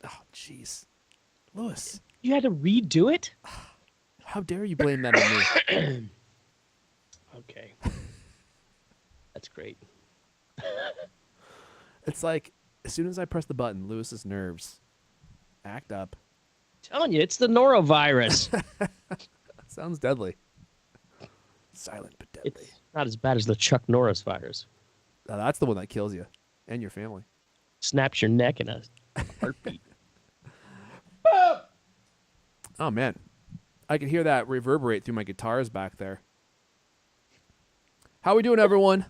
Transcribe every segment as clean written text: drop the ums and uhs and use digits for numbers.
Oh, jeez. Lewis. You had to redo it? How dare you blame that on me? Okay. That's great. It's like, as soon as I press the button, Lewis's nerves act up. Telling you, it's the norovirus. Sounds deadly. Silent but deadly. It's not as bad as the Chuck Norris virus. That's the one that kills you and your family. Snaps your neck in a heartbeat. Oh, man. I can hear that reverberate through my guitars back there. How we doing, everyone?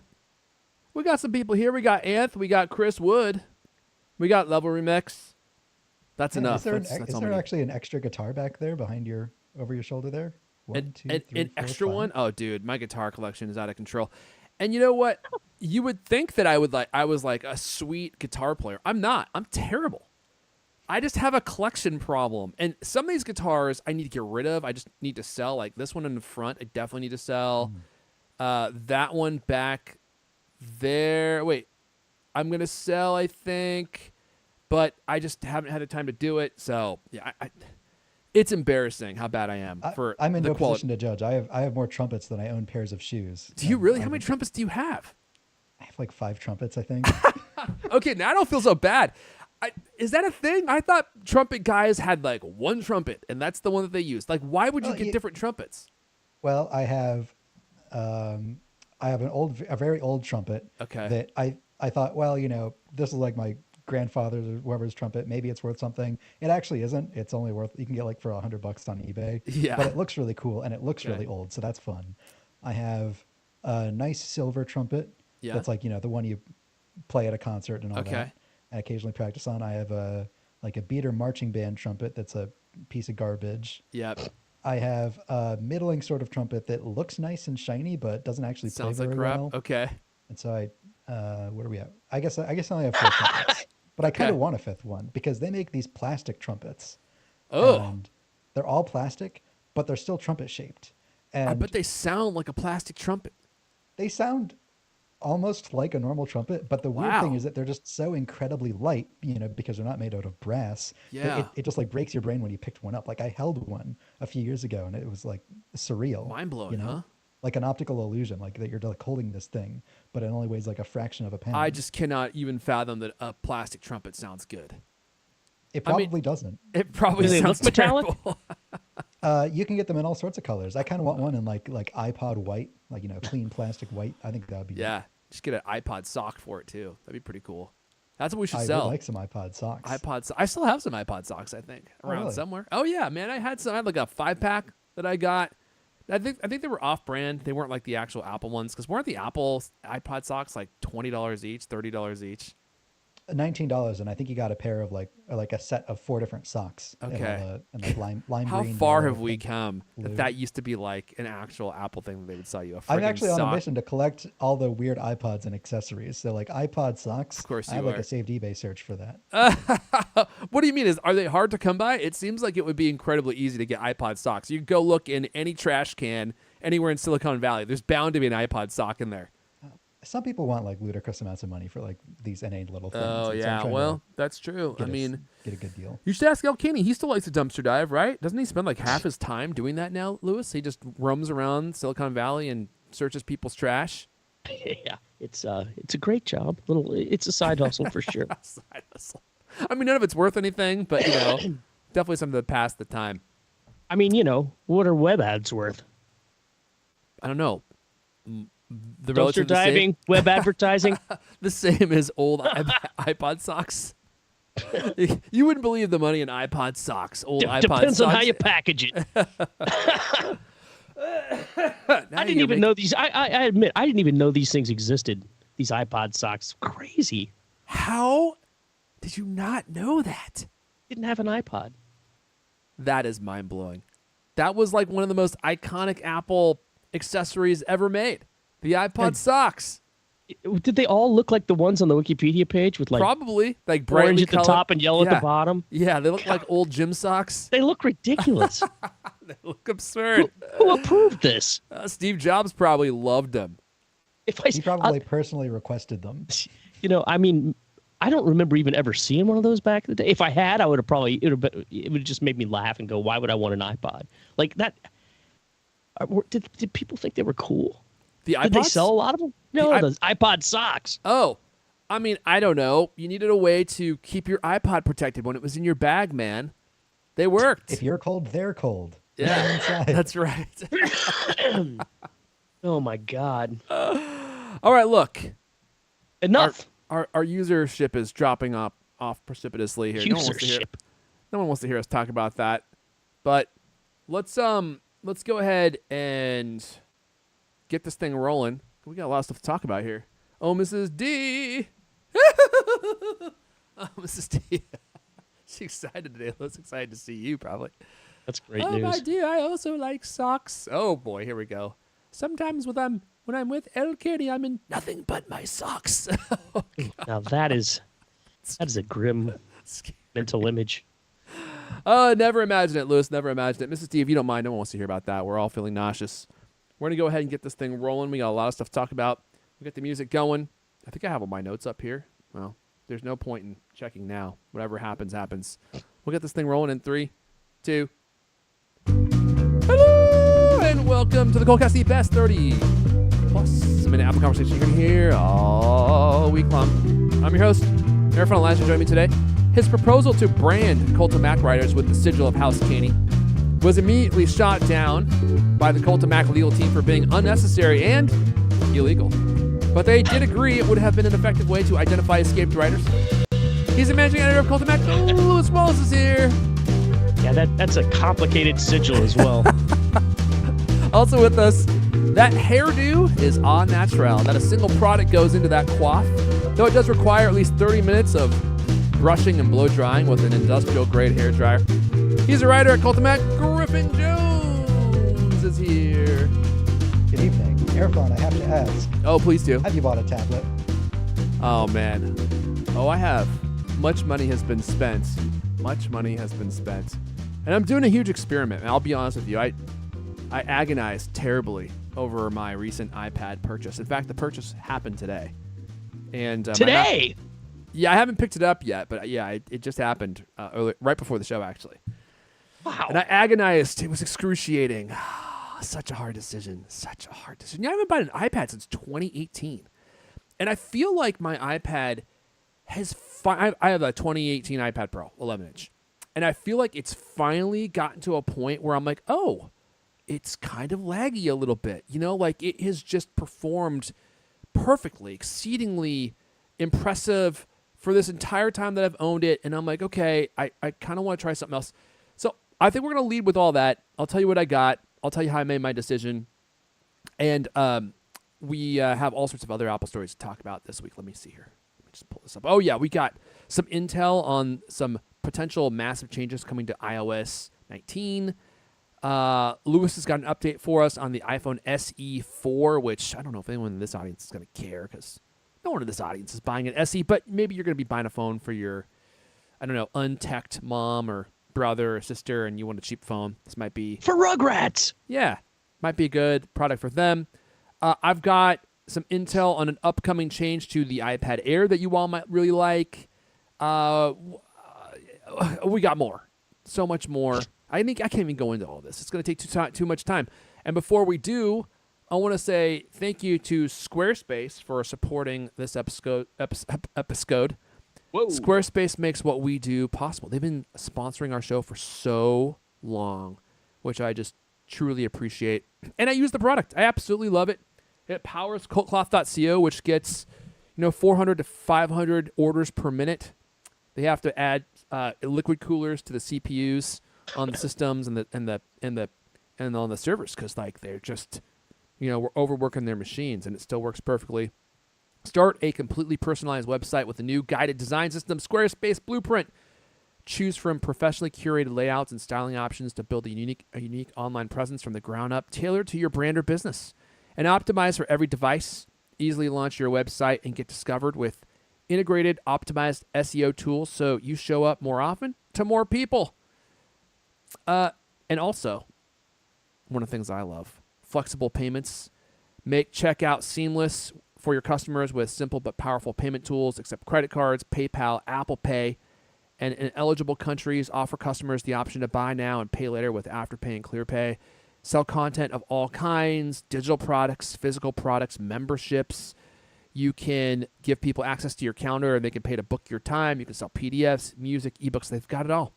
We got some people here. We got Anth. We got Chris Wood. We got Level Remix. That's enough. Is there actually an extra guitar back there behind over your shoulder there? One, two, three, an four, extra five. one? Oh, dude, my guitar collection is out of control. And you know what? You would think that I was like a sweet guitar player. I'm not. I'm terrible. I just have a collection problem. And some of these guitars I need to get rid of. I just need to sell. Like this one in the front, I definitely need to sell. That one back there. Wait, I'm going to sell, I think. But I just haven't had the time to do it. So, yeah, it's embarrassing how bad I am. I'm in no position to judge. I have more trumpets than I own pairs of shoes. Do you really? How many trumpets do you have? I have like 5 trumpets, I think. Okay, now I don't feel so bad. Is that a thing? I thought trumpet guys had like one trumpet, and that's the one that they used. Like, why would you get different trumpets? Well, I have a very old trumpet. Okay. That I thought, well, this is like my grandfather's or whoever's trumpet. Maybe it's worth something. It actually isn't. It's only worth, you can get like for $100 on eBay. Yeah. But it looks really cool and it looks really old, so that's fun. I have a nice silver trumpet. Yeah. That's like the one you play at a concert and all Okay. that. And occasionally practice on. I have a beater marching band trumpet that's a piece of garbage. Yep. I have a middling sort of trumpet that looks nice and shiny, but doesn't actually play Sounds like very crap. well. Okay. And so what are we at? I guess I only have 4 trumpets, but I kind of want a 5th one because they make these plastic trumpets. Oh. And they're all plastic, but they're still trumpet shaped. And I bet they sound like a plastic trumpet. they sound almost like a normal trumpet, but the weird thing is that they're just so incredibly light, because they're not made out of brass. Yeah. It just like breaks your brain when you picked one up. Like I held one a few years ago and it was like surreal. Mind blowing, huh? Like an optical illusion, like that you're like holding this thing, but it only weighs like a fraction of a pound. I just cannot even fathom that a plastic trumpet sounds good. It probably doesn't. It probably Do they sounds look metallic? terrible. You can get them in all sorts of colors. I kind of want one in like iPod white, like clean plastic white. I think that would be Yeah. Just get an iPod sock for it too. That'd be pretty cool. That's what we should I sell. would like some iPod socks. I still have some iPod socks, I think, around really? somewhere. Oh yeah, man. I had like a 5-pack that I got. I think they were off brand. They weren't like the actual Apple ones, because weren't the Apple iPod socks like $20 each, $30 each? $19, and I think you got a pair of like a set of 4 different socks. Okay. And like lime How green. far yellow, have we pink, come blue. that used to be like an actual Apple thing that they would sell you? I'm actually sock. on a mission to collect all the weird iPods and accessories. So like iPod socks. Of course I you have like are. a saved eBay search for that. What do you mean? Are they hard to come by? It seems like it would be incredibly easy to get iPod socks. You can go look in any trash can anywhere in Silicon Valley. There's bound to be an iPod sock in there. Some people want like ludicrous amounts of money for like these inane little things. Oh, and so I'm yeah. trying Well, to that's true. I mean, get a good deal. you should ask El Kenny. He still likes to dumpster dive, right? Doesn't he spend like half his time doing that now, Lewis? He just roams around Silicon Valley and searches people's trash. Yeah, it's a great job. It's a side hustle for sure. Side hustle. I mean, none of it's worth anything, but definitely something to pass the time. I mean, what are web ads worth? I don't know. The Dumpster relative diving, web advertising. the same as old iPod socks. You wouldn't believe the money in iPod socks. Old iPod Depends socks. on how you package it. I didn't even know these. I admit, I didn't even know these things existed. These iPod socks. Crazy. How did you not know that? Didn't have an iPod. That is mind blowing. That was like one of the most iconic Apple accessories ever made. The iPod socks. Did they all look like the ones on the Wikipedia page with like Probably like orange brightly at the colored. top and yellow at Yeah. the bottom? Yeah, they look like old gym socks. They look ridiculous. They look absurd. Who approved this? Steve Jobs probably loved them. If I, He probably personally requested them. I mean, I don't remember even ever seeing one of those back in the day. If I had, I would have probably it would just made me laugh and go, "Why would I want an iPod like that?" Did people think they were cool? The iPods? Did they sell a lot of them? No, the iPod socks. Oh, I mean, I don't know. You needed a way to keep your iPod protected when it was in your bag, man. They worked. If you're cold, they're cold. Yeah, that's right. Oh my God! All right, look. Enough. Our usership is dropping off precipitously here. No one wants to hear us talk about that. But let's go ahead and get this thing rolling. We got a lot of stuff to talk about here. Oh, Mrs. D. Oh, Mrs. D. She's excited today. Less excited to see you, probably. That's great news. Oh, my dear, I also like socks. Oh boy, here we go. Sometimes when I'm with El Kitty, I'm in nothing but my socks. Oh, now that is a grim mental image. Oh, never imagined it, Lewis. Never imagined it. Mrs. D, if you don't mind, no one wants to hear about that. We're all feeling nauseous. We're going to go ahead and get this thing rolling. We got a lot of stuff to talk about. We got the music going. I think I have all my notes up here. Well, there's no point in checking now. Whatever happens, happens. We'll get this thing rolling in 3, 2. Hello, and welcome to the CultCast, the best 30 plus minute Apple conversation you're going to hear all week long. I'm your host, Erfon. Elijah joined me today. His proposal to brand Cult of Mac writers with the sigil of House Caney was immediately shot down by the Cult of Mac legal team for being unnecessary and illegal. But they did agree it would have been an effective way to identify escaped writers. He's the managing editor of Cult of Mac. Lewis Wallace is here. Yeah, that's a complicated sigil as well. Also with us, that hairdo is au naturel. Not a single product goes into that coif, though it does require at least 30 minutes of brushing and blow drying with an industrial grade hair dryer. He's a writer at Cult of Mac. Griffin Jones is here. Good evening. Erfon, I have to ask. Oh, please do. Have you bought a tablet? Oh, man. Oh, I have. Much money has been spent. Much money has been spent. And I'm doing a huge experiment. And I'll be honest with you. I agonized terribly over my recent iPad purchase. In fact, the purchase happened today. And today? Yeah, I haven't picked it up yet, but yeah, it just happened right before the show, actually. Wow. And I agonized. It was excruciating. Such a hard decision. Such a hard decision. Yeah, I haven't bought an iPad since 2018. And I feel like my iPad has... I have a 2018 iPad Pro, 11-inch. And I feel like it's finally gotten to a point where I'm like, oh, it's kind of laggy a little bit. You know, like it has just performed perfectly, exceedingly impressive for this entire time that I've owned it. And I'm like, okay, I kind of want to try something else. So I think we're going to lead with all that. I'll tell you what I got. I'll tell you how I made my decision. And we have all sorts of other Apple stories to talk about this week. Let me see here. Let me just pull this up. Oh, yeah, we got some intel on some potential massive changes coming to iOS 19. Lewis has got an update for us on the iPhone SE 4, which I don't know if anyone in this audience is going to care because no one in this audience is buying an SE, but maybe you're going to be buying a phone for your, I don't know, unteched mom or brother or sister and you want a cheap phone. This might be... For Rugrats! Yeah, might be a good product for them. I've got some intel on an upcoming change to the iPad Air that you all might really like. We got more. So much more. I think I can't even go into all this. It's going to take too much time. And before we do, I want to say thank you to Squarespace for supporting this episode. Whoa. Squarespace makes what we do possible. They've been sponsoring our show for so long, which I just truly appreciate. And I use the product. I absolutely love it. It powers cultcloth.co, which gets 400 to 500 orders per minute. They have to add liquid coolers to the CPUs on the systems and on the servers because they're just we're overworking their machines and it still works perfectly. Start a completely personalized website with a new guided design system, Squarespace Blueprint. Choose from professionally curated layouts and styling options to build a unique online presence from the ground up, tailored to your brand or business. And optimized for every device. Easily launch your website and get discovered with integrated, optimized SEO tools so you show up more often to more people. And also, one of the things I love, flexible payments. Make checkout seamless for your customers with simple but powerful payment tools, accept credit cards, PayPal, Apple Pay, and in eligible countries, offer customers the option to buy now and pay later with Afterpay and ClearPay. Sell content of all kinds, digital products, physical products, memberships. You can give people access to your calendar and they can pay to book your time. You can sell PDFs, music, ebooks. They've got it all.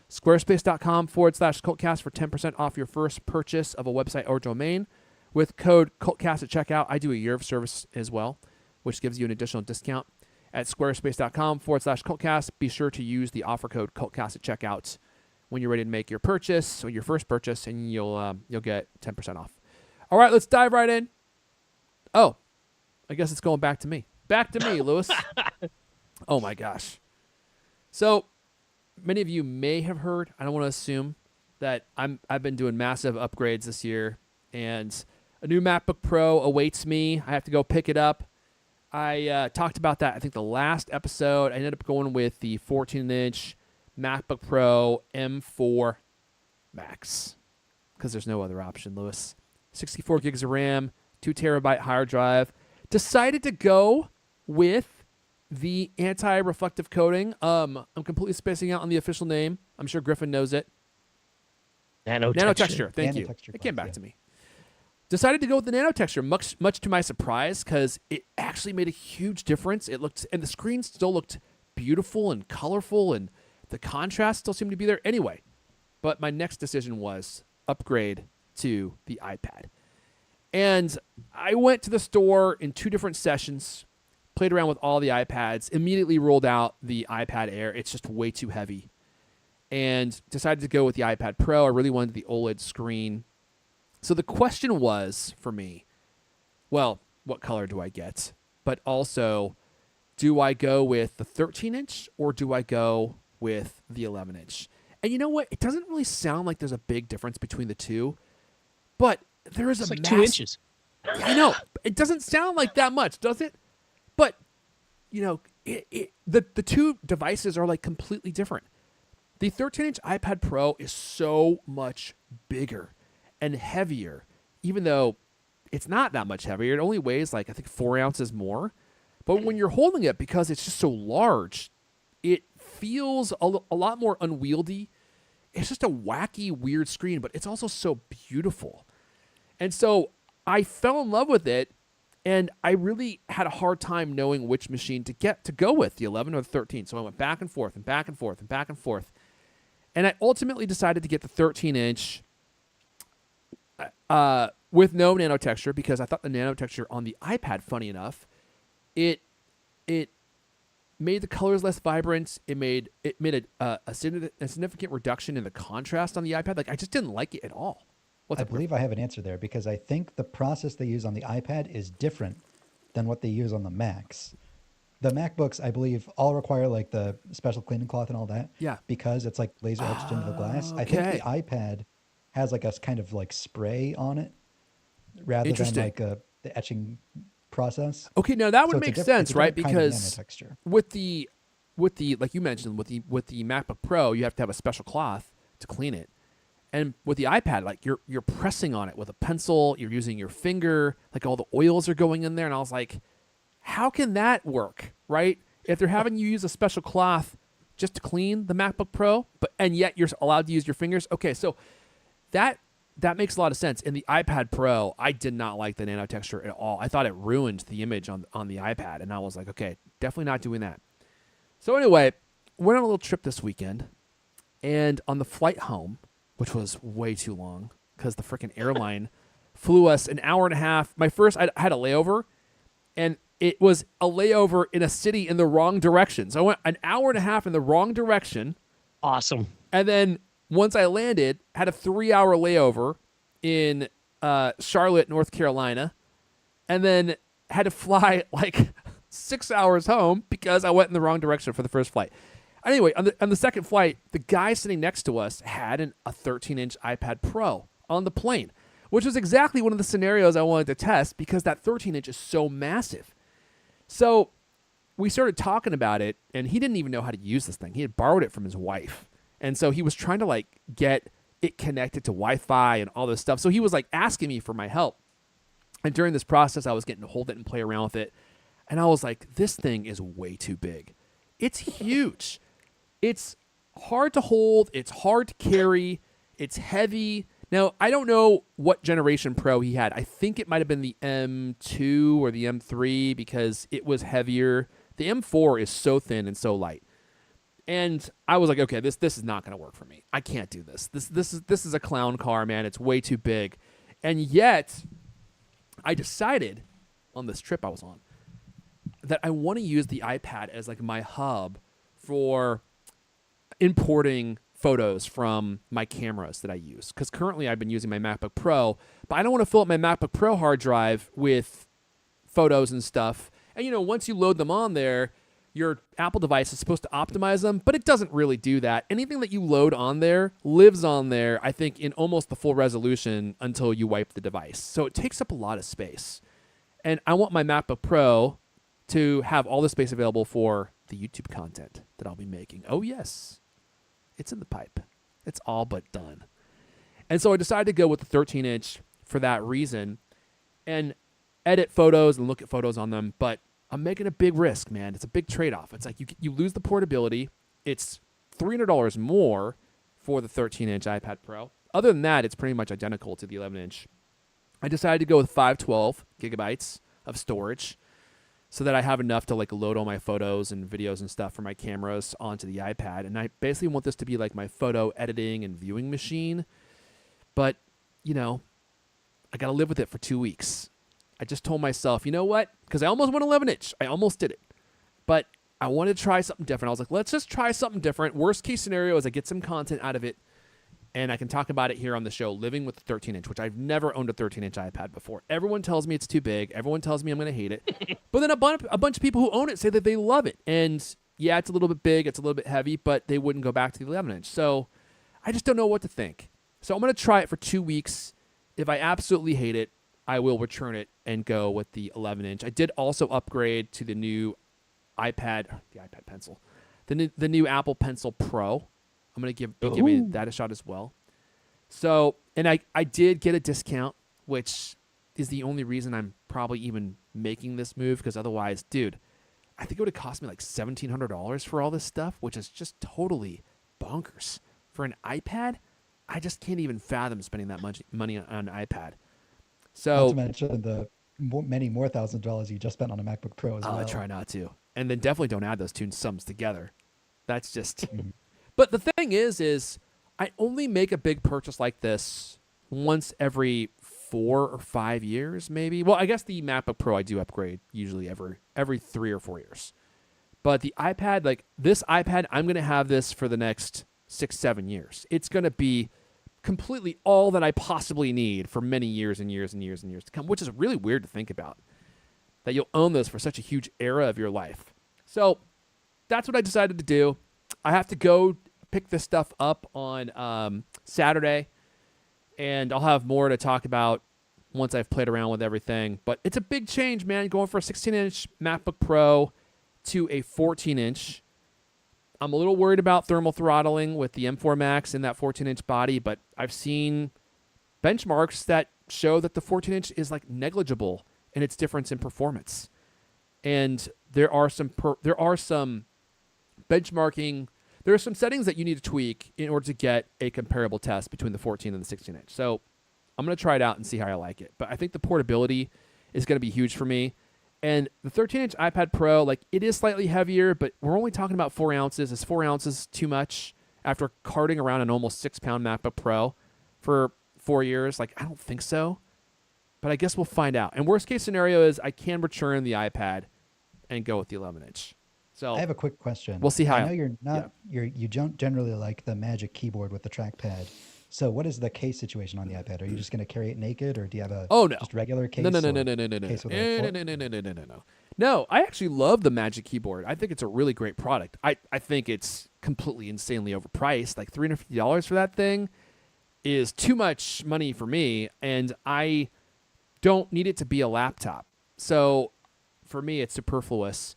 Squarespace.com/CultCast for 10% off your first purchase of a website or domain. With code CultCast at checkout, I do a year of service as well, which gives you an additional discount. At squarespace.com/CultCast, be sure to use the offer code CultCast at checkout when you're ready to make your purchase or your first purchase, and you'll get 10% off. All right, let's dive right in. Oh, I guess it's going back to me. Back to me, Lewis. Oh my gosh. So many of you may have heard, I don't want to assume, that I've been doing massive upgrades this year, and a new MacBook Pro awaits me. I have to go pick it up. I talked about that, I think, the last episode. I ended up going with the 14-inch MacBook Pro M4 Max because there's no other option, Lewis. 64 gigs of RAM, 2 terabyte hard drive. Decided to go with the anti-reflective coating. I'm completely spacing out on the official name. I'm sure Griffin knows it. Nanotexture. Thank you. It came back to me. Decided to go with the nanotexture, much to my surprise, because it actually made a huge difference. It looked, and the screen still looked beautiful and colorful, and the contrast still seemed to be there. Anyway, but my next decision was upgrade to the iPad. And I went to the store in 2 different sessions, played around with all the iPads, immediately rolled out the iPad Air. It's just way too heavy. And decided to go with the iPad Pro. I really wanted the OLED screen. So the question was, for me, well, what color do I get? But also, do I go with the 13-inch or do I go with the 11-inch? And you know what? It doesn't really sound like there's a big difference between the two, but there is It's like 2 inches. I know. It doesn't sound like that much, does it? But, you know, the two devices are like completely different. The 13-inch iPad Pro is so much bigger and heavier, even though it's not that much heavier. It only weighs like, I think, 4 ounces more. But when you're holding it, because it's just so large, it feels a lot more unwieldy. It's just a wacky, weird screen, but it's also so beautiful. And so I fell in love with it, and I really had a hard time knowing which machine to go with, the 11 or the 13. So I went back and forth and back and forth and back and forth. And I ultimately decided to get the 13-inch with no nanotexture, because I thought the nanotexture on the iPad, funny enough, it made the colors less vibrant. It made a significant reduction in the contrast on the iPad. Like, I just didn't like it at all. I believe I have an answer there, because I think the process they use on the iPad is different than what they use on the Macs. The MacBooks, I believe, all require like the special cleaning cloth and all that. Yeah. Because it's like laser etched into the glass. I think the iPad has like a kind of like spray on it rather than like the etching process. Okay, now that would make sense, right? Because with the like you mentioned, with the MacBook Pro, you have to have a special cloth to clean it. And with the iPad, like you're pressing on it with a pencil, you're using your finger, like all the oils are going in there, and I was like, how can that work, right? If they're having you use a special cloth just to clean the MacBook Pro, and yet you're allowed to use your fingers. Okay, so that makes a lot of sense. In the iPad Pro, I did not like the nanotexture at all. I thought it ruined the image on the iPad, and I was like, okay, definitely not doing that. So anyway, went on a little trip this weekend, and on the flight home, which was way too long because the freaking airline flew us an hour and a half. I had a layover, and it was a layover in a city in the wrong direction. So I went an hour and a half in the wrong direction. Awesome. And then once I landed, had a 3-hour layover in Charlotte, North Carolina, and then had to fly like 6 hours home because I went in the wrong direction for the first flight. Anyway, on the second flight, the guy sitting next to us had a 13-inch iPad Pro on the plane, which was exactly one of the scenarios I wanted to test because that 13-inch is so massive. So we started talking about it, and he didn't even know how to use this thing. He had borrowed it from his wife. And so he was trying to like get it connected to Wi-Fi and all this stuff. So he was like asking me for my help. And during this process, I was getting to hold it and play around with it. And I was like, this thing is way too big. It's huge. It's hard to hold. It's hard to carry. It's heavy. Now, I don't know what generation Pro he had. I think it might have been the M2 or the M3 because it was heavier. The M4 is so thin and so light. And I was like, okay, this is not going to work for me. I can't do this. This is a clown car, man. It's way too big. And yet, I decided on this trip I was on that I want to use the iPad as like my hub for importing photos from my cameras that I use. Because currently I've been using my MacBook Pro, but I don't want to fill up my MacBook Pro hard drive with photos and stuff. And, you know, once you load them on there, your Apple device is supposed to optimize them, but it doesn't really do that. Anything that you load on there lives on there, I think, in almost the full resolution until you wipe the device. So it takes up a lot of space. And I want my MacBook Pro to have all the space available for the YouTube content that I'll be making. Oh, yes. It's in the pipe. It's all but done. And so I decided to go with the 13-inch for that reason and edit photos and look at photos on them, but I'm making a big risk, man. It's a big trade-off. It's like you lose the portability. It's $300 more for the 13-inch iPad Pro. Other than that, it's pretty much identical to the 11-inch. I decided to go with 512 gigabytes of storage so that I have enough to like load all my photos and videos and stuff from my cameras onto the iPad. And I basically want this to be like my photo editing and viewing machine. But, you know, I got to live with it for 2 weeks. I just told myself, you know what? Because I almost went 11-inch. I almost did it. But I wanted to try something different. I was like, let's just try something different. Worst case scenario is I get some content out of it, and I can talk about it here on the show, living with the 13-inch, which I've never owned a 13-inch iPad before. Everyone tells me it's too big. Everyone tells me I'm going to hate it. But then a bunch of people who own it say that they love it. And, yeah, it's a little bit big. It's a little bit heavy, but they wouldn't go back to the 11-inch. So I just don't know what to think. So I'm going to try it for 2 weeks. If I absolutely hate it, I will return it and go with the 11-inch. I did also upgrade to the new iPad Pencil, the new Apple Pencil Pro. I'm going to be giving that a shot as well. So, and I did get a discount, which is the only reason I'm probably even making this move, because otherwise, dude, I think it would have cost me like $1,700 for all this stuff, which is just totally bonkers. For an iPad, I just can't even fathom spending that much money on an iPad. So, not to mention the many more thousands of dollars you just spent on a MacBook Pro as well. I try not to. And then definitely don't add those two sums together. That's just... But the thing is I only make a big purchase like this once every 4 or 5 years, maybe. Well, I guess the MacBook Pro I do upgrade usually every 3 or 4 years. But the iPad, like this iPad, I'm going to have this for the next 6-7 years. It's going to be completely all that I possibly need for many years and years and years and years to come, which is really weird to think about, that you'll own this for such a huge era of your life. So that's what I decided to do. I have to go pick this stuff up on Saturday, and I'll have more to talk about once I've played around with everything. But it's a big change, man, going from a 16-inch MacBook Pro to a 14-inch. I'm a little worried about thermal throttling with the M4 Max in that 14-inch body, but I've seen benchmarks that show that the 14-inch is like negligible in its difference in performance. And there are some benchmarking. There are some settings that you need to tweak in order to get a comparable test between the 14 and the 16-inch. So I'm going to try it out and see how I like it. But I think the portability is going to be huge for me. And the 13-inch iPad Pro, like, it is slightly heavier, but we're only talking about 4 ounces. Is 4 ounces too much after carting around an almost 6-pound MacBook Pro for 4 years? Like, I don't think so. But I guess we'll find out. And worst case scenario is I can return the iPad and go with the 11-inch. So I have a quick question. We'll see how I know you're not you don't generally like the Magic Keyboard with the trackpad. So what is the case situation on the iPad? Are you just going to carry it naked, or do you have a just regular case? No. No, I actually love the Magic Keyboard. I think it's a really great product. I think it's completely insanely overpriced. Like $350 for that thing is too much money for me, and I don't need it to be a laptop. So for me, it's superfluous.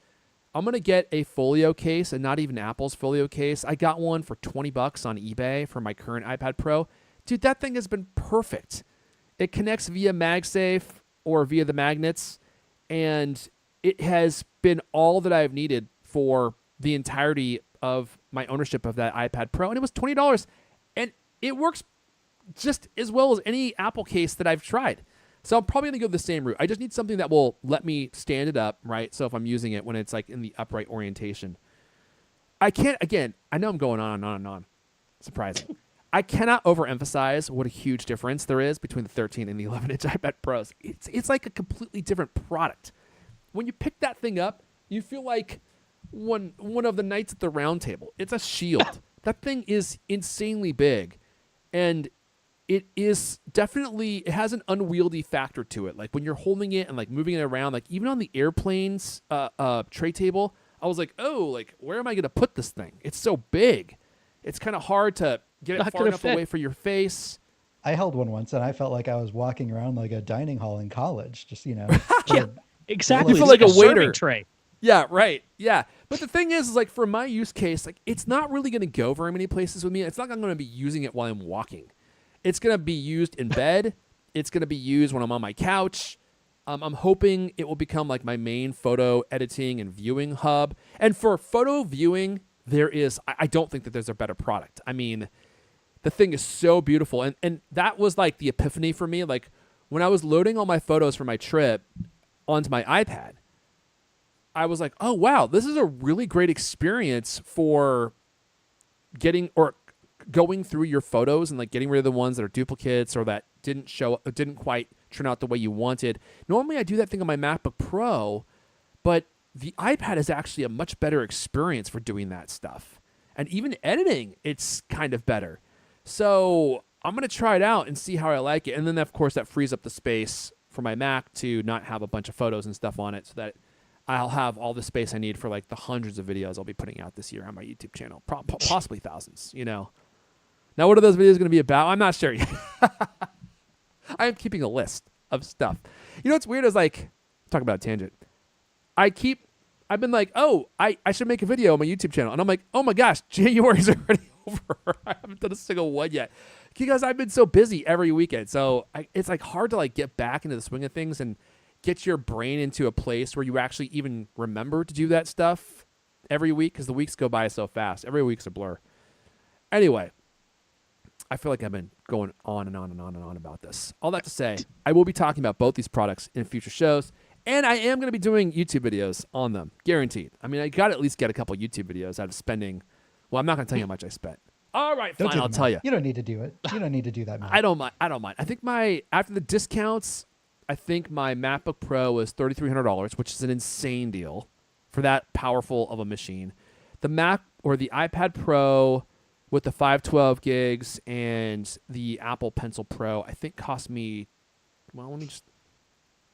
I'm going to get a folio case, and not even Apple's folio case. I got one for $20 on eBay for my current iPad Pro. Dude, that thing has been perfect. It connects via MagSafe. or via the magnets, and it has been all that I've needed for the entirety of my ownership of that iPad Pro, and it was $20, and it works just as well as any Apple case that I've tried. So I'm probably going to go the same route. I just need something that will let me stand it up, right? So if I'm using it when it's like in the upright orientation. I can't, again, I know I'm going on and on and on. Surprising. I cannot overemphasize what a huge difference there is between the 13 and the 11-inch iPad Pros. It's like a completely different product. When you pick that thing up, you feel like one of the knights at the round table. It's a shield. That thing is insanely big. And it is definitely, it has an unwieldy factor to it. Like when you're holding it and like moving it around, like even on the airplane's tray table, I was like, oh, like where am I going to put this thing? It's so big. It's kind of hard to get it far enough away from your face. I held one once and I felt like I was walking around like a dining hall in college. Just, you know. Yeah, exactly. You feel like a waiter. Serving tray. Yeah, right. Yeah. But the thing is like for my use case, like it's not really going to go very many places with me. It's not like I'm going to be using it while I'm walking. It's going to be used in bed. It's going to be used when I'm on my couch. I'm hoping it will become like my main photo editing and viewing hub. And for photo viewing, I don't think that there's a better product. I mean, the thing is so beautiful. And that was like the epiphany for me. Like when I was loading all my photos for my trip onto my iPad, I was like, oh, wow, this is a really great experience for getting or going through your photos and like getting rid of the ones that are duplicates or that didn't quite turn out the way you wanted. Normally I do that thing on my MacBook Pro, but the iPad is actually a much better experience for doing that stuff. And even editing, it's kind of better. So I'm going to try it out and see how I like it. And then of course that frees up the space for my Mac to not have a bunch of photos and stuff on it so that I'll have all the space I need for like the hundreds of videos I'll be putting out this year on my YouTube channel, possibly thousands, you know. Now, what are those videos going to be about? I'm not sure yet. I am keeping a list of stuff. You know what's weird is like, talk about a tangent. I've been like, oh, I should make a video on my YouTube channel. And I'm like, oh my gosh, January's already over. I haven't done a single one yet. Because I've been so busy every weekend. So it's like hard to like get back into the swing of things and get your brain into a place where you actually even remember to do that stuff every week. Because the weeks go by so fast. Every week's a blur. Anyway. I feel like I've been going on and on and on and on about this. All that to say, I will be talking about both these products in future shows, and I am going to be doing YouTube videos on them, guaranteed. I mean, I got to at least get a couple YouTube videos out of spending. Well, I'm not going to tell you how much I spent. All right, fine, I'll tell you. You don't need to do it. You don't need to do that, man. I don't mind. I think after the discounts, I think my MacBook Pro was $3,300, which is an insane deal for that powerful of a machine. The Mac or the iPad Pro with the 512 gigs and the Apple Pencil Pro, I think cost me, well, let me just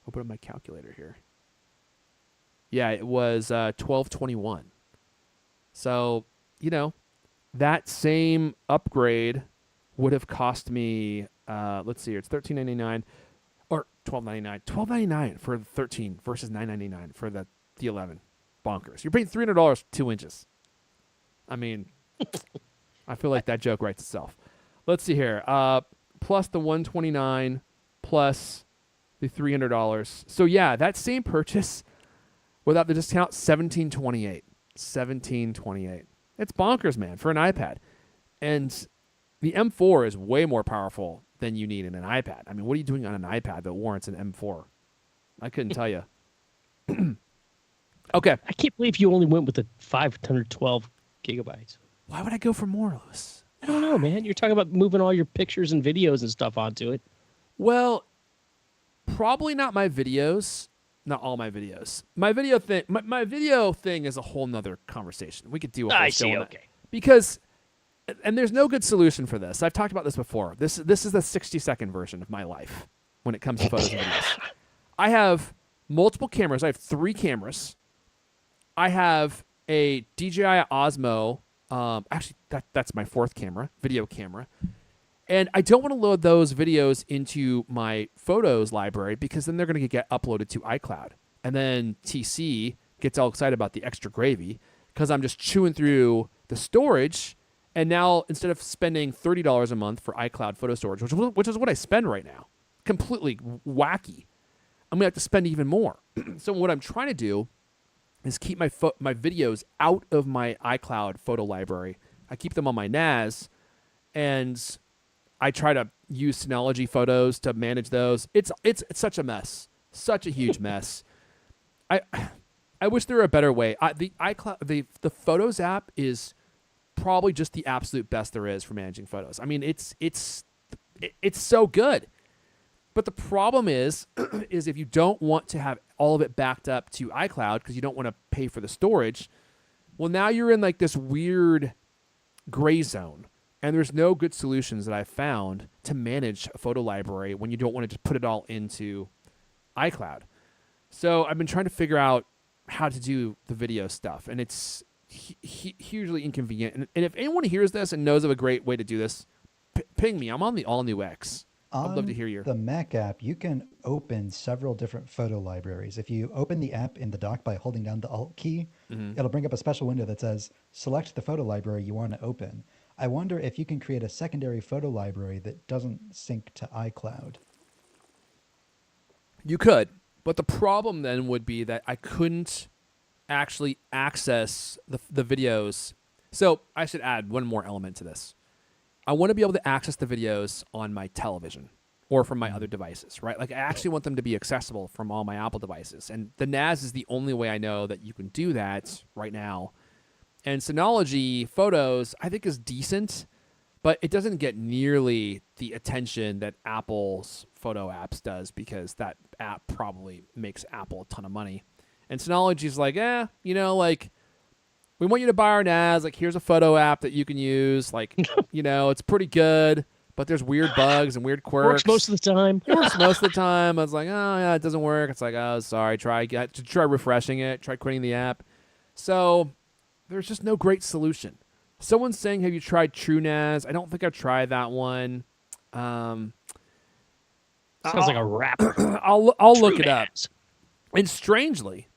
open up my calculator here. Yeah, it was $1,221. So, you know, that same upgrade would have cost me, let's see here, it's $13.99 or $12.99. $12.99 for the 13 versus $9.99 for the 11. Bonkers. You're paying $300 2 inches. I mean, I feel like that joke writes itself. Let's see here. Plus the $129 plus the $300. So yeah, that same purchase without the discount, $1,728. $1,728. It's bonkers, man, for an iPad. And the M4 is way more powerful than you need in an iPad. I mean, what are you doing on an iPad that warrants an M4? I couldn't tell you. Okay. I can't believe you only went with the 512 gigabytes. Why would I go for more, Lewis? I don't know, man. You're talking about moving all your pictures and videos and stuff onto it. Well, probably not my videos. Not all my videos. My video thing is a whole nother conversation. We could do a whole show on that. Because, and there's no good solution for this. I've talked about this before. This is the 60-second version of my life when it comes to photos and videos. I have multiple cameras. I have 3 cameras. I have a DJI Osmo. Actually, that's my 4th camera, video camera. And I don't want to load those videos into my photos library because then they're going to get uploaded to iCloud. And then TC gets all excited about the extra gravy because I'm just chewing through the storage. And now instead of spending $30 a month for iCloud photo storage, which is what I spend right now, completely wacky, I'm gonna have to spend even more. So what I'm trying to do is keep my videos out of my iCloud photo library. I keep them on my NAS, and I try to use Synology photos to manage those. It's such a mess, such a huge mess. I I wish there were a better way. The iCloud the Photos app is probably just the absolute best there is for managing photos. I mean, it's so good. But the problem is is if you don't want to have all of it backed up to iCloud because you don't want to pay for the storage, well, now you're in like this weird gray zone. And there's no good solutions that I've found to manage a photo library when you don't want to just put it all into iCloud. So I've been trying to figure out how to do the video stuff, and it's hugely inconvenient. And if anyone hears this and knows of a great way to do this, ping me. I'm on the all new X. I'd love to hear your. The Mac app, you can open several different photo libraries. If you open the app in the dock by holding down the Alt key, it'll bring up a special window that says, select the photo library you want to open. I wonder if you can create a secondary photo library that doesn't sync to iCloud. You could, but the problem then would be that I couldn't actually access the videos. So I should add one more element to this. I want to be able to access the videos on my television or from my other devices, right? Like I actually want them to be accessible from all my Apple devices. And the NAS is the only way I know that you can do that right now. And Synology Photos, I think, is decent, but it doesn't get nearly the attention that Apple's photo apps does because that app probably makes Apple a ton of money. And Synology's like, like, we want you to buy our NAS. Like, here's a photo app that you can use. Like, it's pretty good, but there's weird bugs and weird quirks. Works most of the time. It works most of the time. I was like, oh, yeah, it doesn't work. It's like, oh, sorry. Try refreshing it. Try quitting the app. So there's just no great solution. Someone's saying, have you tried TrueNAS? I don't think I've tried that one. Sounds like a rapper. I'll look it up. And strangely,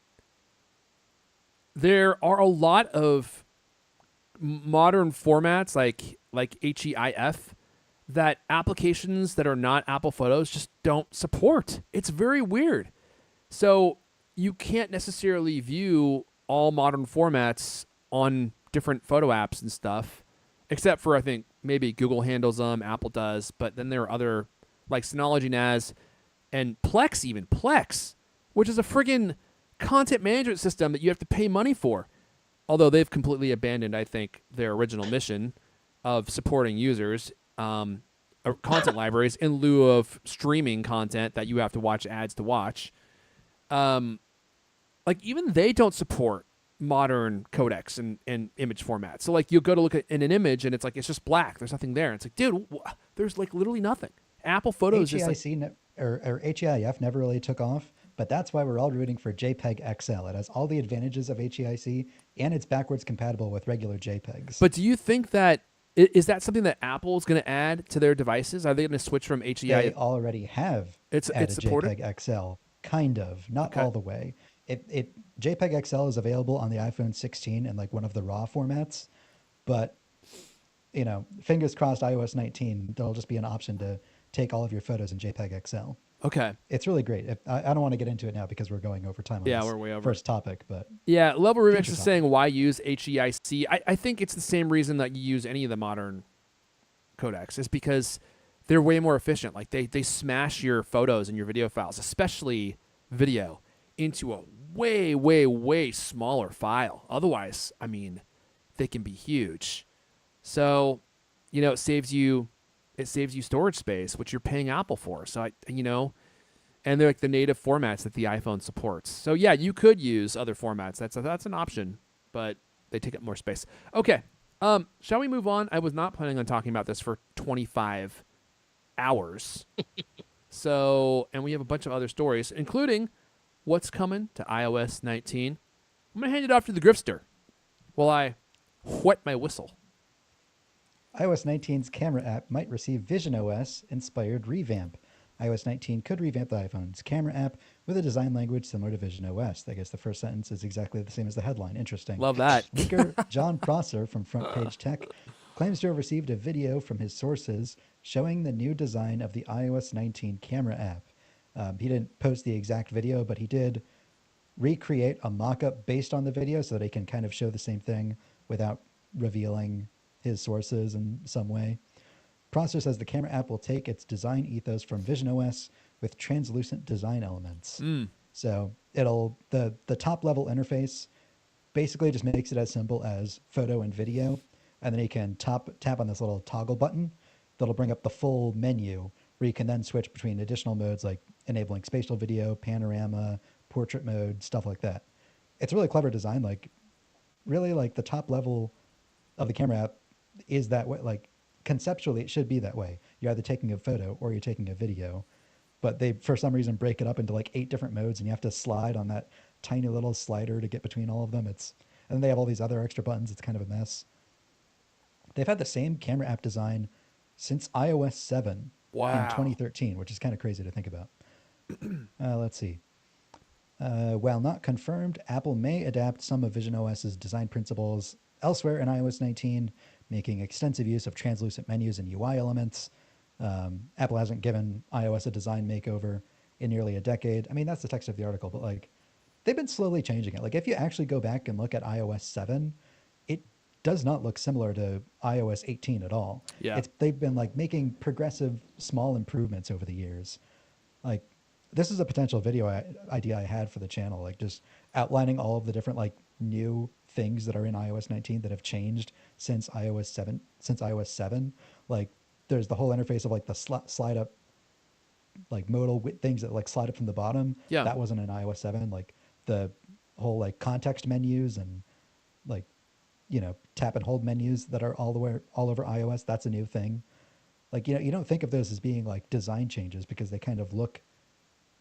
there are a lot of modern formats like HEIF that applications that are not Apple Photos just don't support. It's very weird. So you can't necessarily view all modern formats on different photo apps and stuff, except for I think maybe Google handles them, Apple does, but then there are other like Synology NAS and Plex, which is a friggin' content management system that you have to pay money for. Although they've completely abandoned, I think, their original mission of supporting users, content libraries in lieu of streaming content that you have to watch ads to watch. Like even they don't support modern codecs and image formats. So like you'll go to look at in an image and it's like it's just black. There's nothing there. It's like, dude, there's like literally nothing. Apple Photos is like, or HEIF never really took off, but that's why we're all rooting for JPEG XL. It has all the advantages of HEIC and it's backwards compatible with regular JPEGs. But do you think that is that something that Apple is going to add to their devices? Are they going to switch from HEIC? They already have it's supported? JPEG XL, kind of, not all the way. JPEG XL is available on the iPhone 16 in like one of the RAW formats, but fingers crossed iOS 19, there'll just be an option to take all of your photos in JPEG XL. Okay. It's really great. I don't want to get into it now because we're going over time on this we're way over. first topic, but yeah, Level Remix is saying why use HEIC. I think it's the same reason that you use any of the modern codecs is because they're way more efficient. Like they smash your photos and your video files, especially video, into a way, way, way smaller file. Otherwise, I mean, they can be huge. So, it saves you storage space, which you're paying Apple for. So and they're like the native formats that the iPhone supports. So yeah, you could use other formats. That's an option, but they take up more space. Okay. Shall we move on? I was not planning on talking about this for 25 hours. And we have a bunch of other stories, including what's coming to iOS 19. I'm going to hand it off to the Grifster while I wet my whistle. iOS 19's camera app might receive visionOS-inspired revamp. iOS 19 could revamp the iPhone's camera app with a design language similar to visionOS. I guess the first sentence is exactly the same as the headline. Interesting. Love that. Leaker John Prosser from Front Page Tech claims to have received a video from his sources showing the new design of the iOS 19 camera app. He didn't post the exact video, but he did recreate a mock-up based on the video so that he can kind of show the same thing without revealing his sources in some way. Prosser says the camera app will take its design ethos from Vision OS with translucent design elements. So the top level interface basically just makes it as simple as photo and video, and then you can tap on this little toggle button that'll bring up the full menu where you can then switch between additional modes like enabling spatial video, panorama, portrait mode, stuff like that. It's a really clever design. Like really, like the top level of the camera app is that way. Like conceptually, it should be that way. You're either taking a photo or you're taking a video, but they for some reason break it up into like 8 different modes, and you have to slide on that tiny little slider to get between all of them. And then they have all these other extra buttons. It's kind of a mess. They've had the same camera app design since iOS 7 in 2013, which is kind of crazy to think about. Let's see. While not confirmed, Apple may adapt some of Vision OS's design principles elsewhere in iOS 19, making extensive use of translucent menus and UI elements. Apple hasn't given iOS a design makeover in nearly a decade. I mean, that's the text of the article, but like they've been slowly changing it. Like if you actually go back and look at iOS 7, it does not look similar to iOS 18 at all. Yeah. They've been like making progressive small improvements over the years. Like this is a potential video idea I had for the channel, like just outlining all of the different like new things that are in iOS 19 that have changed since iOS 7. Like there's the whole interface of like the slide up, like modal things that like slide up from the bottom. Yeah. That wasn't in iOS 7. Like the whole like context menus and like, you know, tap and hold menus that are all over iOS. That's a new thing. Like, you know, you don't think of those as being like design changes because they kind of look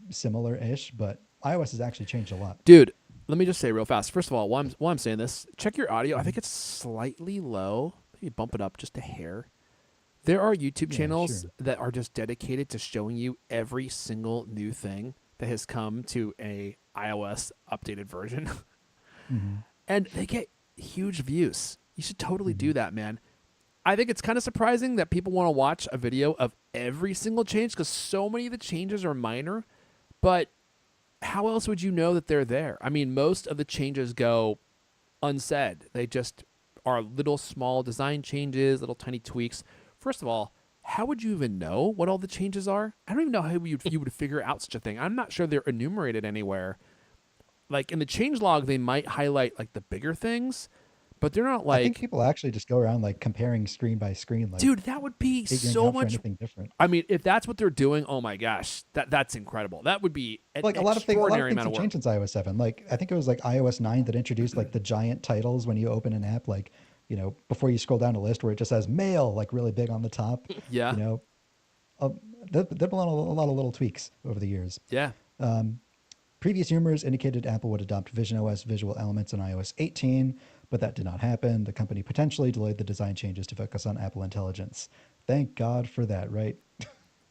similar-ish, but iOS has actually changed a lot. Dude, let me just say real fast. First of all, while I'm saying this, check your audio. I think it's slightly low. Maybe bump it up just a hair. There are YouTube channels that are just dedicated to showing you every single new thing that has come to a iOS updated version. And they get huge views. You should totally do that, man. I think it's kind of surprising that people want to watch a video of every single change because so many of the changes are minor, but how else would you know that they're there? I mean, most of the changes go unsaid. They just are little small design changes, little tiny tweaks. First of all, how would you even know what all the changes are? I don't even know how you would figure out such a thing. I'm not sure they're enumerated anywhere. Like in the changelog, they might highlight like the bigger things, but they're not like. I think people actually just go around like comparing screen by screen. Like, dude, that would be so much. Anything different. I mean, if that's what they're doing, oh my gosh, that's incredible. That would be an like a lot of things amount have of work. changed since iOS 7. Like I think it was like iOS 9 that introduced like the giant titles when you open an app. Like, you know, before you scroll down a list where it just says mail, like really big on the top. Yeah. You know, there've been a lot of little tweaks over the years. Yeah. Previous rumors indicated Apple would adopt Vision OS visual elements in iOS 18, but that did not happen. The company potentially delayed the design changes to focus on Apple Intelligence. Thank God for that, right?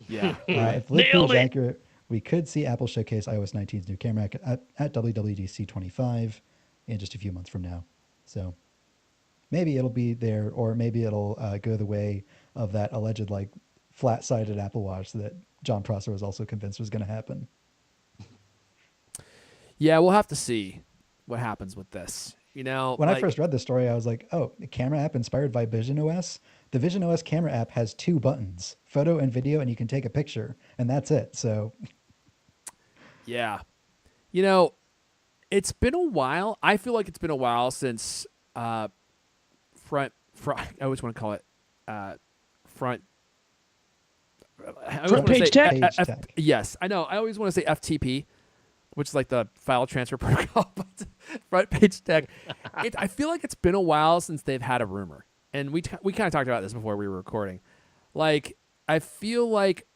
Yeah. If the leak proves accurate, we could see Apple showcase iOS 19's new camera at WWDC 25 in just a few months from now. So maybe it'll be there, or maybe it'll go the way of that alleged like flat-sided Apple Watch that John Prosser was also convinced was going to happen. Yeah, we'll have to see what happens with this. You know, when I first read this story, I was like, oh, a camera app inspired by Vision OS? The Vision OS camera app has 2 buttons, photo and video, and you can take a picture, and that's it. So, yeah. You know, it's been a while. I feel like it's been a while since front I always want to call it front page tech? Yes, I know. I always want to say FTP, which is like the file transfer protocol, but front page tech. I feel like it's been a while since they've had a rumor. And we kind of talked about this before we were recording. Like, I feel like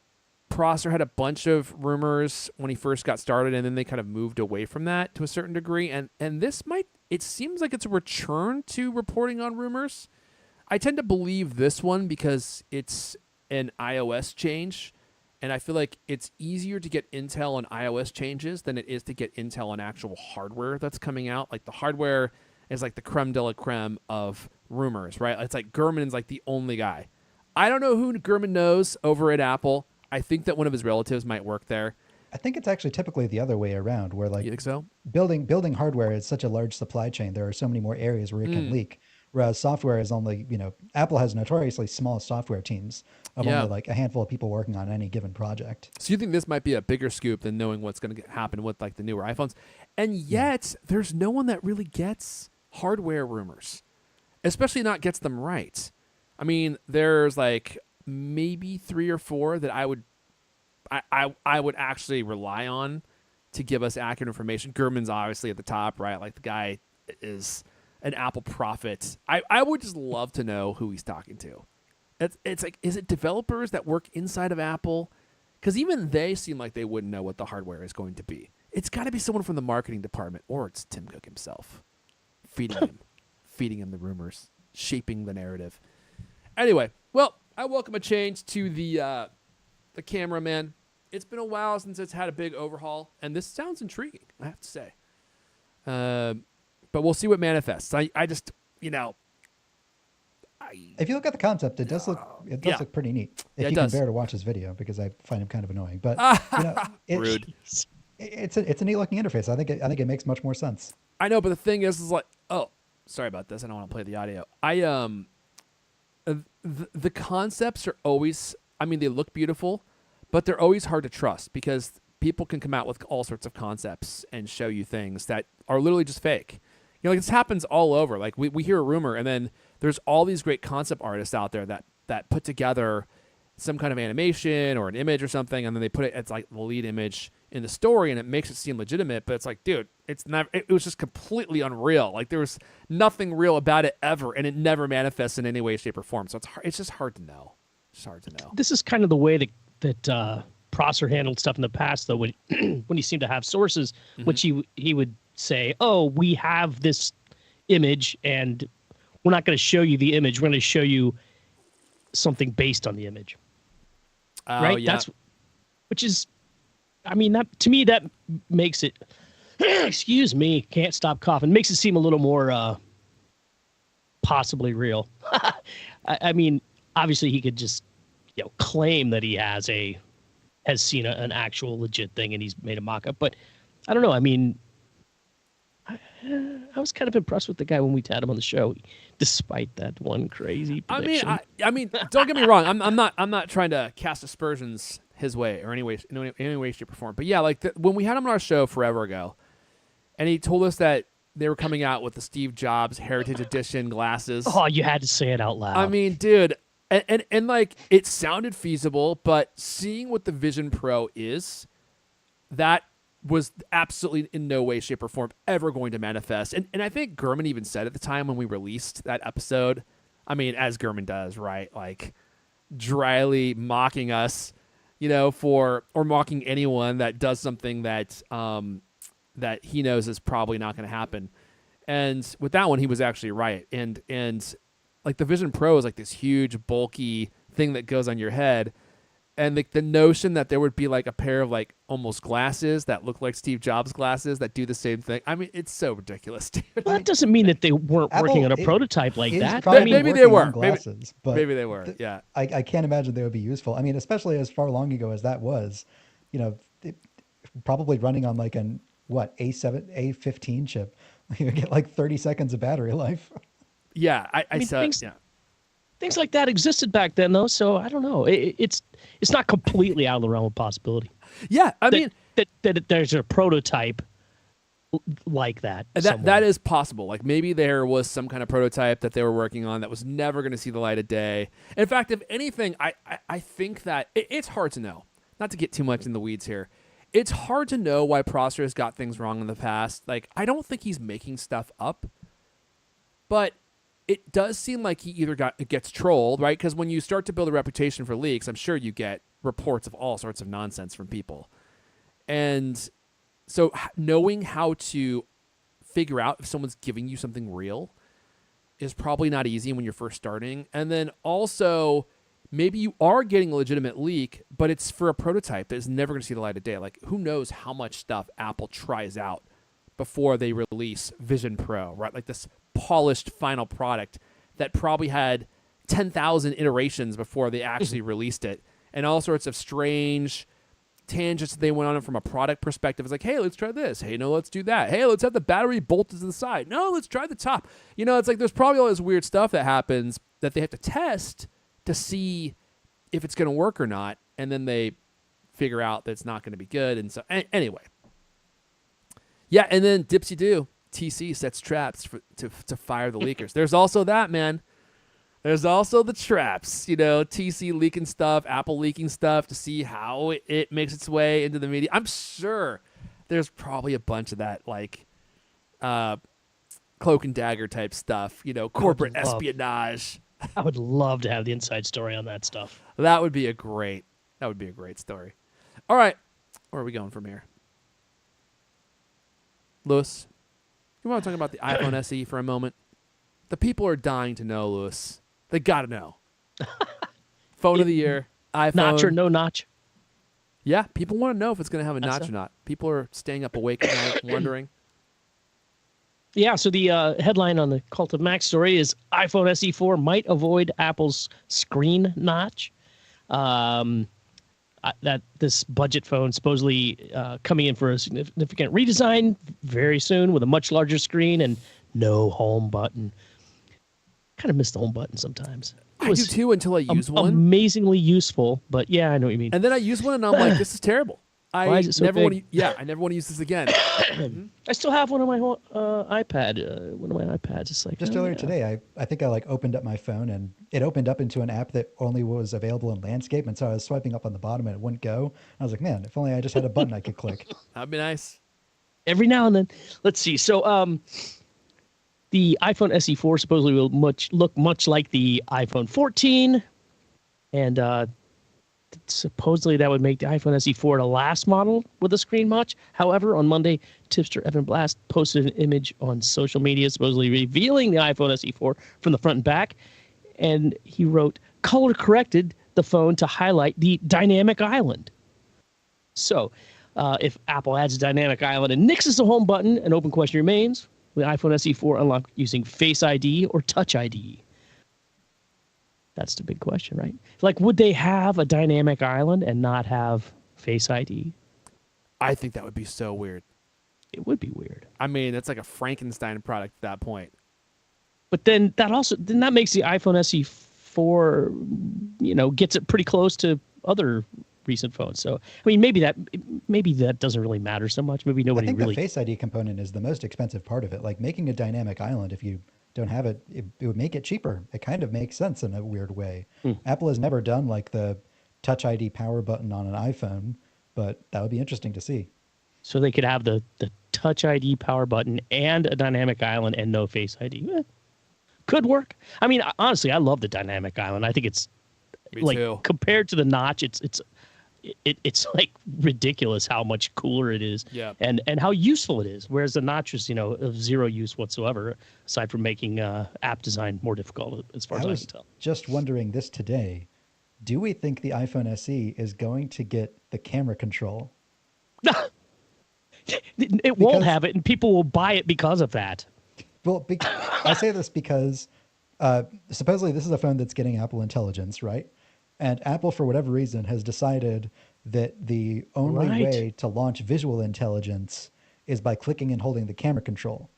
Prosser had a bunch of rumors when he first got started, and then they kind of moved away from that to a certain degree. And this it seems like it's a return to reporting on rumors. I tend to believe this one because it's an iOS change. And I feel like it's easier to get intel on iOS changes than it is to get intel on actual hardware that's coming out. Like the hardware is like the creme de la creme of rumors, right? It's like Gurman's like the only guy. I don't know who Gurman knows over at Apple. I think that one of his relatives might work there. I think it's actually typically the other way around, where You like think so? building hardware is such a large supply chain. There are so many more areas where it can Mm, leak. Whereas software is only, Apple has notoriously small software teams of yeah. only like a handful of people working on any given project. So you think this might be a bigger scoop than knowing what's going to happen with like the newer iPhones, and Yeah. yet there's no one that really gets hardware rumors, especially not gets them right. I mean, there's like maybe 3 or 4 that I would actually rely on to give us accurate information. Gurman's obviously at the top, right? Like the guy is an Apple prophet. I would just love to know who he's talking to. It's like, is it developers that work inside of Apple? Because even they seem like they wouldn't know what the hardware is going to be. It's got to be someone from the marketing department, or it's Tim Cook himself feeding him the rumors, shaping the narrative. Anyway, well, I welcome a change to the cameraman. It's been a while since it's had a big overhaul, and this sounds intriguing, I have to say. But we'll see what manifests. I just, If you look at the concept, it does yeah. look pretty neat. If Yeah, it you does. can bear to watch his video, because I find him kind of annoying. But Rude. it's a neat looking interface. I think it makes much more sense. I know, but the thing is like, oh, sorry about this. I don't want to play the audio. The concepts are always, I mean, they look beautiful, but they're always hard to trust because people can come out with all sorts of concepts and show you things that are literally just fake. Like this happens all over. Like we hear a rumor, and then there's all these great concept artists out there that put together some kind of animation or an image or something, and then they put it as like the lead image in the story, and it makes it seem legitimate. But it's like, dude, it's not. It was just completely unreal. Like there was nothing real about it ever, and it never manifests in any way, shape, or form. So it's just hard to know. It's hard to know. This is kind of the way that Prosser handled stuff in the past, though. When when he seemed to have sources, which he would say, "Oh, we have this image, and we're not going to show you the image. We're going to show you something based on the image." Oh, Right? yeah. Which is, I mean, that to me that makes it. Excuse me, can't stop coughing. Makes it seem a little more possibly real. I mean, obviously he could just claim that he has seen an actual legit thing and he's made a mock-up, but I don't know. I mean, I was kind of impressed with the guy when we had him on the show, despite that one crazy prediction. I mean, don't get me wrong. I'm not trying to cast aspersions his way or in any way, shape, or form. But yeah, like when we had him on our show forever ago, and he told us that they were coming out with the Steve Jobs Heritage Edition glasses. Oh, you had to say it out loud. I mean, dude, and like it sounded feasible, but seeing what the Vision Pro is, that was absolutely in no way, shape, or form ever going to manifest. And I think Gurman even said at the time when we released that episode, I mean, as Gurman does, right? Like dryly mocking us, or mocking anyone that does something that that he knows is probably not going to happen. And with that one, he was actually right. And like the Vision Pro is like this huge, bulky thing that goes on your head. And the notion that there would be like a pair of like almost glasses that look like Steve Jobs glasses that do the same thing. I mean, it's so ridiculous, dude. Well, that doesn't mean that they weren't working on a Apple prototype like is that. probably I mean, maybe they working were. on glasses, but Maybe they were. Yeah. I can't imagine they would be useful. I mean, especially as far long ago as that was, probably running on like an A15 chip. You get like 30 seconds of battery life. Yeah. I mean, saw. things like that existed back then, though. So I don't know. It's not completely out of the realm of possibility. Yeah. I mean, that there's a prototype like that. That is possible. Like maybe there was some kind of prototype that they were working on that was never going to see the light of day. In fact, if anything, I think that it's hard to know. Not to get too much in the weeds here. It's hard to know why Prosser has got things wrong in the past. Like I don't think he's making stuff up, but it does seem like he either gets trolled, right? Because when you start to build a reputation for leaks, I'm sure you get reports of all sorts of nonsense from people. And so knowing how to figure out if someone's giving you something real is probably not easy when you're first starting. And then also maybe you are getting a legitimate leak, but it's for a prototype that is never going to see the light of day. Like who knows how much stuff Apple tries out before they release Vision Pro, right? Like this polished final product that probably had 10,000 iterations before they actually released it, and all sorts of strange tangents they went on from a product perspective. It's like, hey, let's try this. Hey, no, let's do that. Hey, let's have the battery bolted to the side. No, let's try the top. It's like there's probably all this weird stuff that happens that they have to test to see if it's going to work or not, and then they figure out that it's not going to be good. And so, anyway. Yeah, and then Dipsy-doo, TC sets traps to fire the leakers. There's also that, man. There's also the traps, TC leaking stuff, Apple leaking stuff to see how it makes its way into the media. I'm sure there's probably a bunch of that, like cloak and dagger type stuff, corporate espionage. I would love to have the inside story on that stuff. That would be a great story. All right, where are we going from here? Lewis, you want to talk about the iPhone SE for a moment? The people are dying to know, Lewis. They got to know. Phone of the year, iPhone. Notch or no notch? Yeah, people want to know if it's going to have a notch or not. People are staying up awake at night wondering. Yeah, so the headline on the Cult of Mac story is iPhone SE4 might avoid Apple's screen notch. That this budget phone supposedly coming in for a significant redesign very soon with a much larger screen and no home button. Kind of miss the home button sometimes. I do too until I use one. Amazingly useful, but yeah, I know what you mean. And then I use one and I'm like, this is terrible. Why is it so never big? I never want to use this again. I still have one on my iPad. One of my iPads. It's like just earlier today, I think I opened up my phone and it opened up into an app that only was available in landscape, and so I was swiping up on the bottom and it wouldn't go. I was like, man, if only I just had a button I could click. That'd be nice. Every now and then. Let's see. So the iPhone SE4 supposedly will look much like the iPhone 14, and supposedly that would make the iPhone SE4 the last model with a screen notch. However, on Monday, tipster Evan Blast posted an image on social media supposedly revealing the iPhone SE4 from the front and back, and he wrote, color corrected the phone to highlight the dynamic island. So if Apple adds a dynamic island and nixes the home button, an open question remains. Will the iPhone SE4 unlock using Face ID or Touch ID? That's the big question, right? Like, would they have a dynamic island and not have Face ID? I think that would be so weird. It would be weird. I mean, it's like a Frankenstein product at that point. But then that makes the iPhone SE4, gets it pretty close to other recent phones. So, I mean, maybe that doesn't really matter so much. Maybe nobody I think really. The Face ID component is the most expensive part of it. Like making a dynamic island, if you don't have it, it would make it cheaper. It kind of makes sense in a weird way. Apple has never done like the Touch ID power button on an iPhone, but that would be interesting to see. So they could have the Touch ID power button and a dynamic island and no Face ID. Could work. I mean, honestly, I love the dynamic island. I think it's Me too. Compared to the notch, it's like ridiculous how much cooler it is, and how useful it is. Whereas the notch is of zero use whatsoever, aside from making app design more difficult, as far as I can tell. Just wondering this today: do we think the iPhone SE is going to get the camera control? It won't have it, and people will buy it because of that. Well, I say this because supposedly this is a phone that's getting Apple Intelligence, right? And Apple, for whatever reason, has decided that the only way to launch visual intelligence is by clicking and holding the camera control.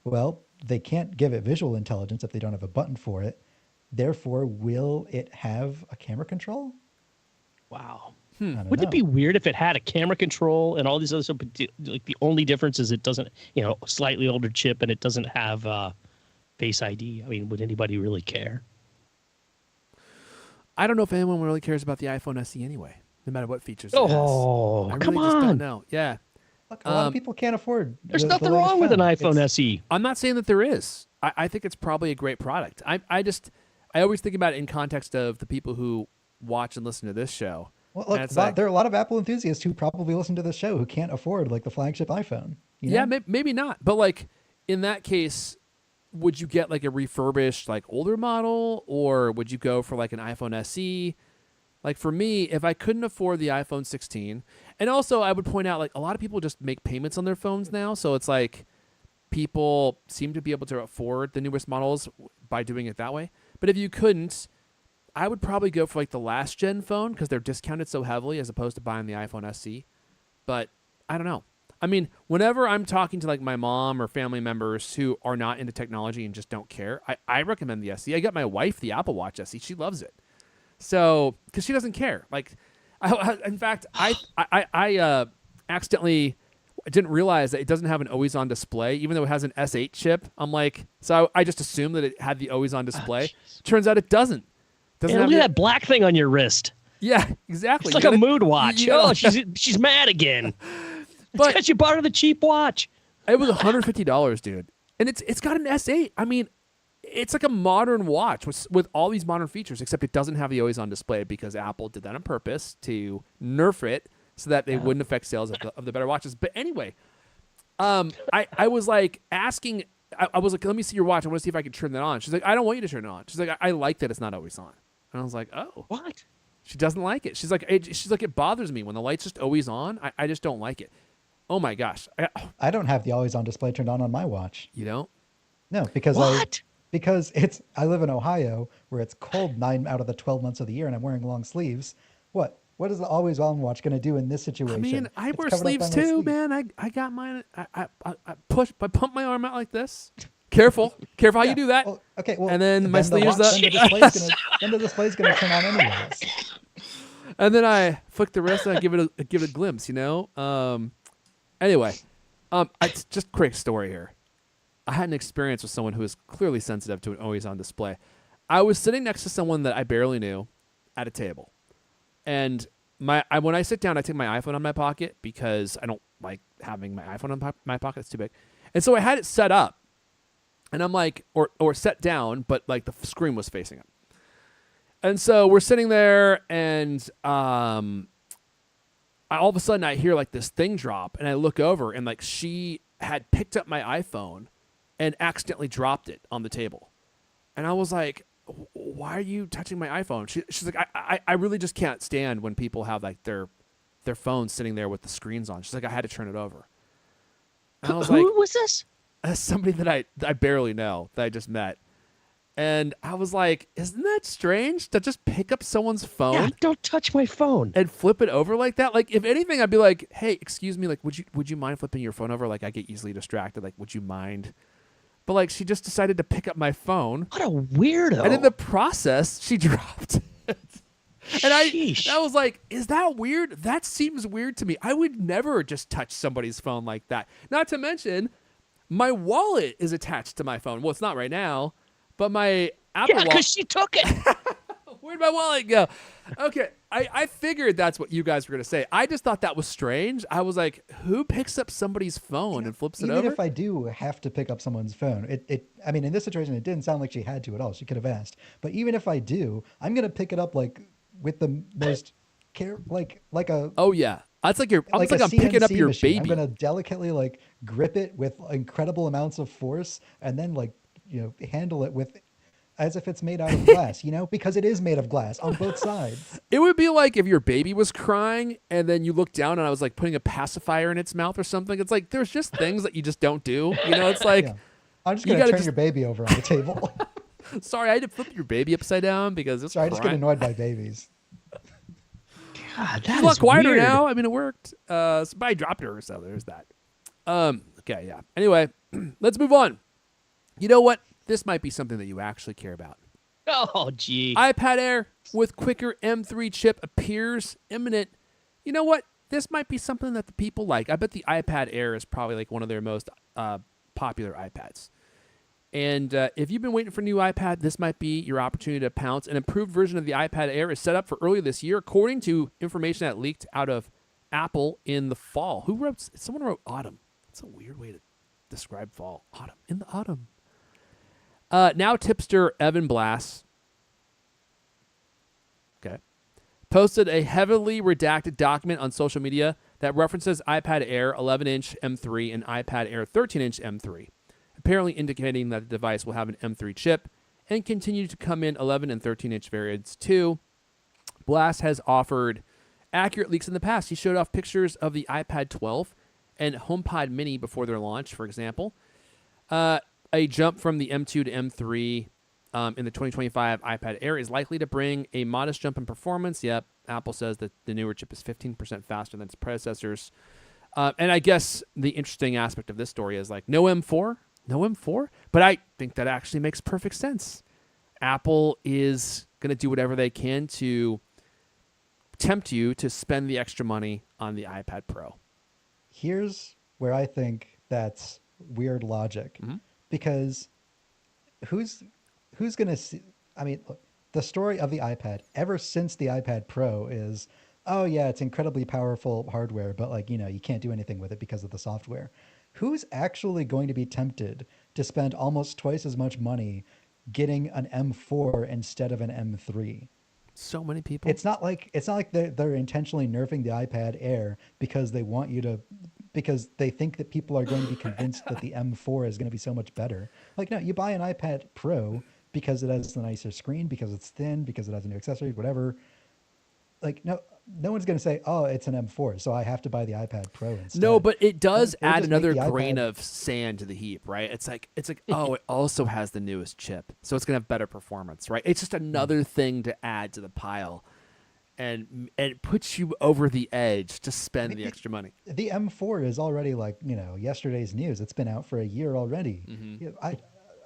Well, they can't give it visual intelligence if they don't have a button for it. Therefore, will it have a camera control? Wow. Would it be weird if it had a camera control and all these other stuff? Like the only difference is it doesn't, slightly older chip, and it doesn't have Face ID. I mean, would anybody really care? I don't know if anyone really cares about the iPhone SE anyway, no matter what features it Oh, has. I come really just on. don't know. Yeah. Look, a lot of people can't afford. There's the nothing latest wrong with an phone. iPhone SE. I'm not saying that there is. I think it's probably a great product. I always think about it in context of the people who watch and listen to this show. Well, look, there are a lot of Apple enthusiasts who probably listen to this show who can't afford like the flagship iPhone. Yeah, maybe not. But like in that case, would you get like a refurbished like older model, or would you go for like an iPhone SE? Like for me, if I couldn't afford the iPhone 16, and also I would point out like a lot of people just make payments on their phones now, so it's like people seem to be able to afford the newest models by doing it that way. But if you couldn't, I would probably go for like the last gen phone because they're discounted so heavily as opposed to buying the iPhone SE. But I don't know. I mean, whenever I'm talking to like my mom or family members who are not into technology and just don't care, I recommend the SE. I got my wife the Apple Watch SE. She loves it. So, because she doesn't care. Like, in fact, I accidentally didn't realize that it doesn't have an always-on display, even though it has an S8 chip. I'm like, so I just assumed that it had the always-on display. Turns out it doesn't. And look at that black thing on your wrist. Yeah, exactly. It's like a mood watch. You know, Oh, she's mad again. But because you bought her the cheap watch. it was $150, dude, and it's got an S8. I mean, it's like a modern watch with all these modern features, except it doesn't have the always-on display because Apple did that on purpose to nerf it so that they wouldn't affect sales of the better watches. But anyway, I was like asking. I was like, let me see your watch. I want to see if I can turn that on. She's like, I don't want you to turn it on. She's like, I like that it's not always on. And I was like, oh, what? She doesn't like it. She's like, it bothers me when the light's just always on. I just don't like it. Oh my gosh. I don't have the always on display turned on my watch. You don't? No, because What? I live in Ohio where it's cold 9 out of the 12 months of the year and I'm wearing long sleeves. What is the always on watch going to do in this situation? I mean, I It's wear covered up by sleeves my too, sleeve. man. I got mine. I pump my arm out like this. Careful how you do that. Well, okay, well, And then my the sleeves watch- up. then the display's gonna turn on anyways. And then I flick the wrist and I give it a glimpse, you know? Anyway, it's just a quick story here. I had an experience with someone who is clearly sensitive to an always on display. I was sitting next to someone that I barely knew at a table. And when I sit down, I take my iPhone on my pocket because I don't like having my iPhone on my pocket. It's too big. And so I had it set up. And I'm like, or set down, but like the screen was facing up. And so we're sitting there, and all of a sudden I hear like this thing drop, and I look over, and like she had picked up my iPhone and accidentally dropped it on the table. And I was like, why are you touching my iPhone? She's like, I really just can't stand when people have like their phone sitting there with the screens on. She's like, I had to turn it over. And I was like, Who was this? somebody that I barely know, that I just met. And I was like, isn't that strange to just pick up someone's phone Yeah, don't touch my phone. and flip it over like that? Like, if anything, I'd be like, hey, excuse me, like, would you mind flipping your phone over? Like, I get easily distracted. Like, would you mind? But like, she just decided to pick up my phone. What a weirdo. And in the process, she dropped it. And Sheesh. I was like, is that weird? That seems weird to me. I would never just touch somebody's phone like that. Not to mention, my wallet is attached to my phone. Well, it's not right now, but my Apple Yeah, wallet. because she took it. Where'd my wallet go? Okay, I figured that's what you guys were going to say. I just thought that was strange. I was like, who picks up somebody's phone and flips it Even over? if I do have to pick up someone's phone, I mean, in this situation, it didn't sound like she had to at all. She could have asked. But even if I do, I'm gonna pick it up like with the most care, like a Oh, yeah. That's like I'm like a picking up CNC your machine. baby. I'm gonna delicately like grip it with incredible amounts of force, and then like handle it with as if it's made out of glass. Because it is made of glass on both sides. It would be like if your baby was crying and then you looked down and I was like putting a pacifier in its mouth or something. It's like there's just things that you just don't do. It's like, Yeah. I'm just you gonna gotta turn your baby over on the table. sorry, I had to flip your baby upside down because it's Sorry, I just get crying. annoyed by babies. God, She's that a lot is quieter weird. now. I mean, it worked. So I dropped her, so there's that. Okay, yeah. Anyway, let's move on. You know what? This might be something that you actually care about. Oh, gee. iPad Air with quicker M3 chip appears imminent. You know what? This might be something that the people like. I bet the iPad Air is probably like one of their most popular iPads. And if you've been waiting for a new iPad, this might be your opportunity to pounce. An improved version of the iPad Air is set up for early this year, according to information that leaked out of Apple in the fall. Someone wrote autumn. That's a weird way to describe fall. Autumn. In the autumn. Now tipster Evan Blass posted a heavily redacted document on social media that references iPad Air 11-inch M3 and iPad Air 13-inch M3, apparently indicating that the device will have an M3 chip and continue to come in 11 and 13-inch variants too. Blass has offered accurate leaks in the past. He showed off pictures of the iPad 12 and HomePod Mini before their launch, for example. A jump from the M2 to M3 in the 2025 iPad Air is likely to bring a modest jump in performance. Yep, Apple says that the newer chip is 15% faster than its predecessors. And I guess the interesting aspect of this story is like no M4, but I think that actually makes perfect sense. Apple is going to do whatever they can to tempt you to spend the extra money on the iPad Pro. Here's where I think that's weird logic, because who's going to see? I mean, look, the story of the iPad ever since the iPad Pro is, oh yeah, it's incredibly powerful hardware, but like, you can't do anything with it because of the software. Who's actually going to be tempted to spend almost twice as much money getting an M4 instead of an M3? So many people. It's not like they're intentionally nerfing the iPad Air because they want you to, because they think that people are going to be convinced that the M4 is going to be so much better. Like, no, you buy an iPad Pro because it has the nicer screen, because it's thin, because it has a new accessory, whatever. Like, no one's going to say, oh, it's an M4, so I have to buy the iPad Pro instead. No, but it does They'll add just make another the grain iPad of sand to the heap, right? It's like oh, it also has the newest chip, so it's gonna have better performance, right? It's just another thing to add to the pile, and it puts you over the edge to spend the extra money. The M4 is already like, yesterday's news. It's been out for a year already.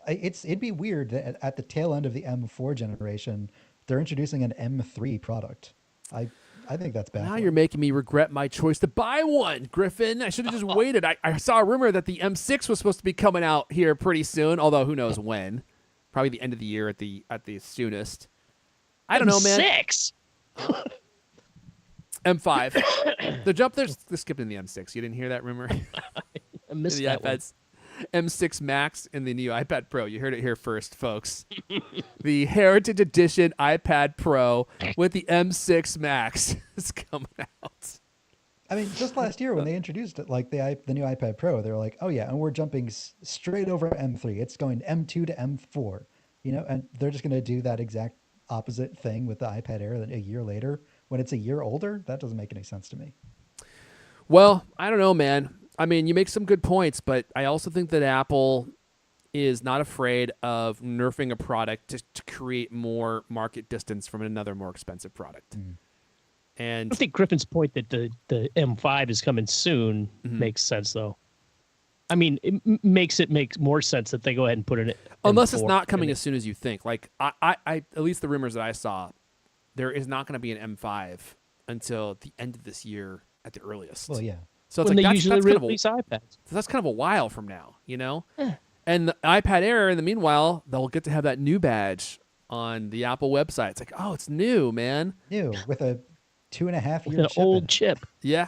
It'd be weird that at the tail end of the M4 generation, they're introducing an M3 product. I think that's bad. Now you're making me regret my choice to buy one, Griffin. I should have just waited. I saw a rumor that the M6 was supposed to be coming out here pretty soon, although who knows when. Probably the end of the year at the soonest. I don't know, man. M6. M5. The jump there's skipping the M6. You didn't hear that rumor? I missed the that iPads. M6 Max in the new iPad Pro. You heard it here first, folks. The Heritage Edition iPad Pro with the M6 Max is coming out. I mean, just last year when they introduced it, like the new iPad Pro, they were like, oh yeah, and we're jumping straight over M3. It's going M2 to M4, and they're just going to do that exact opposite thing with the iPad Air a year later when it's a year older. That doesn't make any sense to me. Well, I don't know, man. I mean, you make some good points, but I also think that Apple is not afraid of nerfing a product to create more market distance from another more expensive product. And I think Griffin's point that the M5 is coming soon makes sense, though. I mean, it makes more sense that they go ahead and put it. Unless it's not coming as soon as you think. Like I at least the rumors that I saw, there is not going to be an M5 until the end of this year at the earliest. Well, yeah. So it's when like they that's usually kind of release iPads. So that's kind of a while from now, And the iPad Air, in the meanwhile, they'll get to have that new badge on the Apple website. It's like, oh, it's new, man. New with a 2.5 year An old chip. Yeah.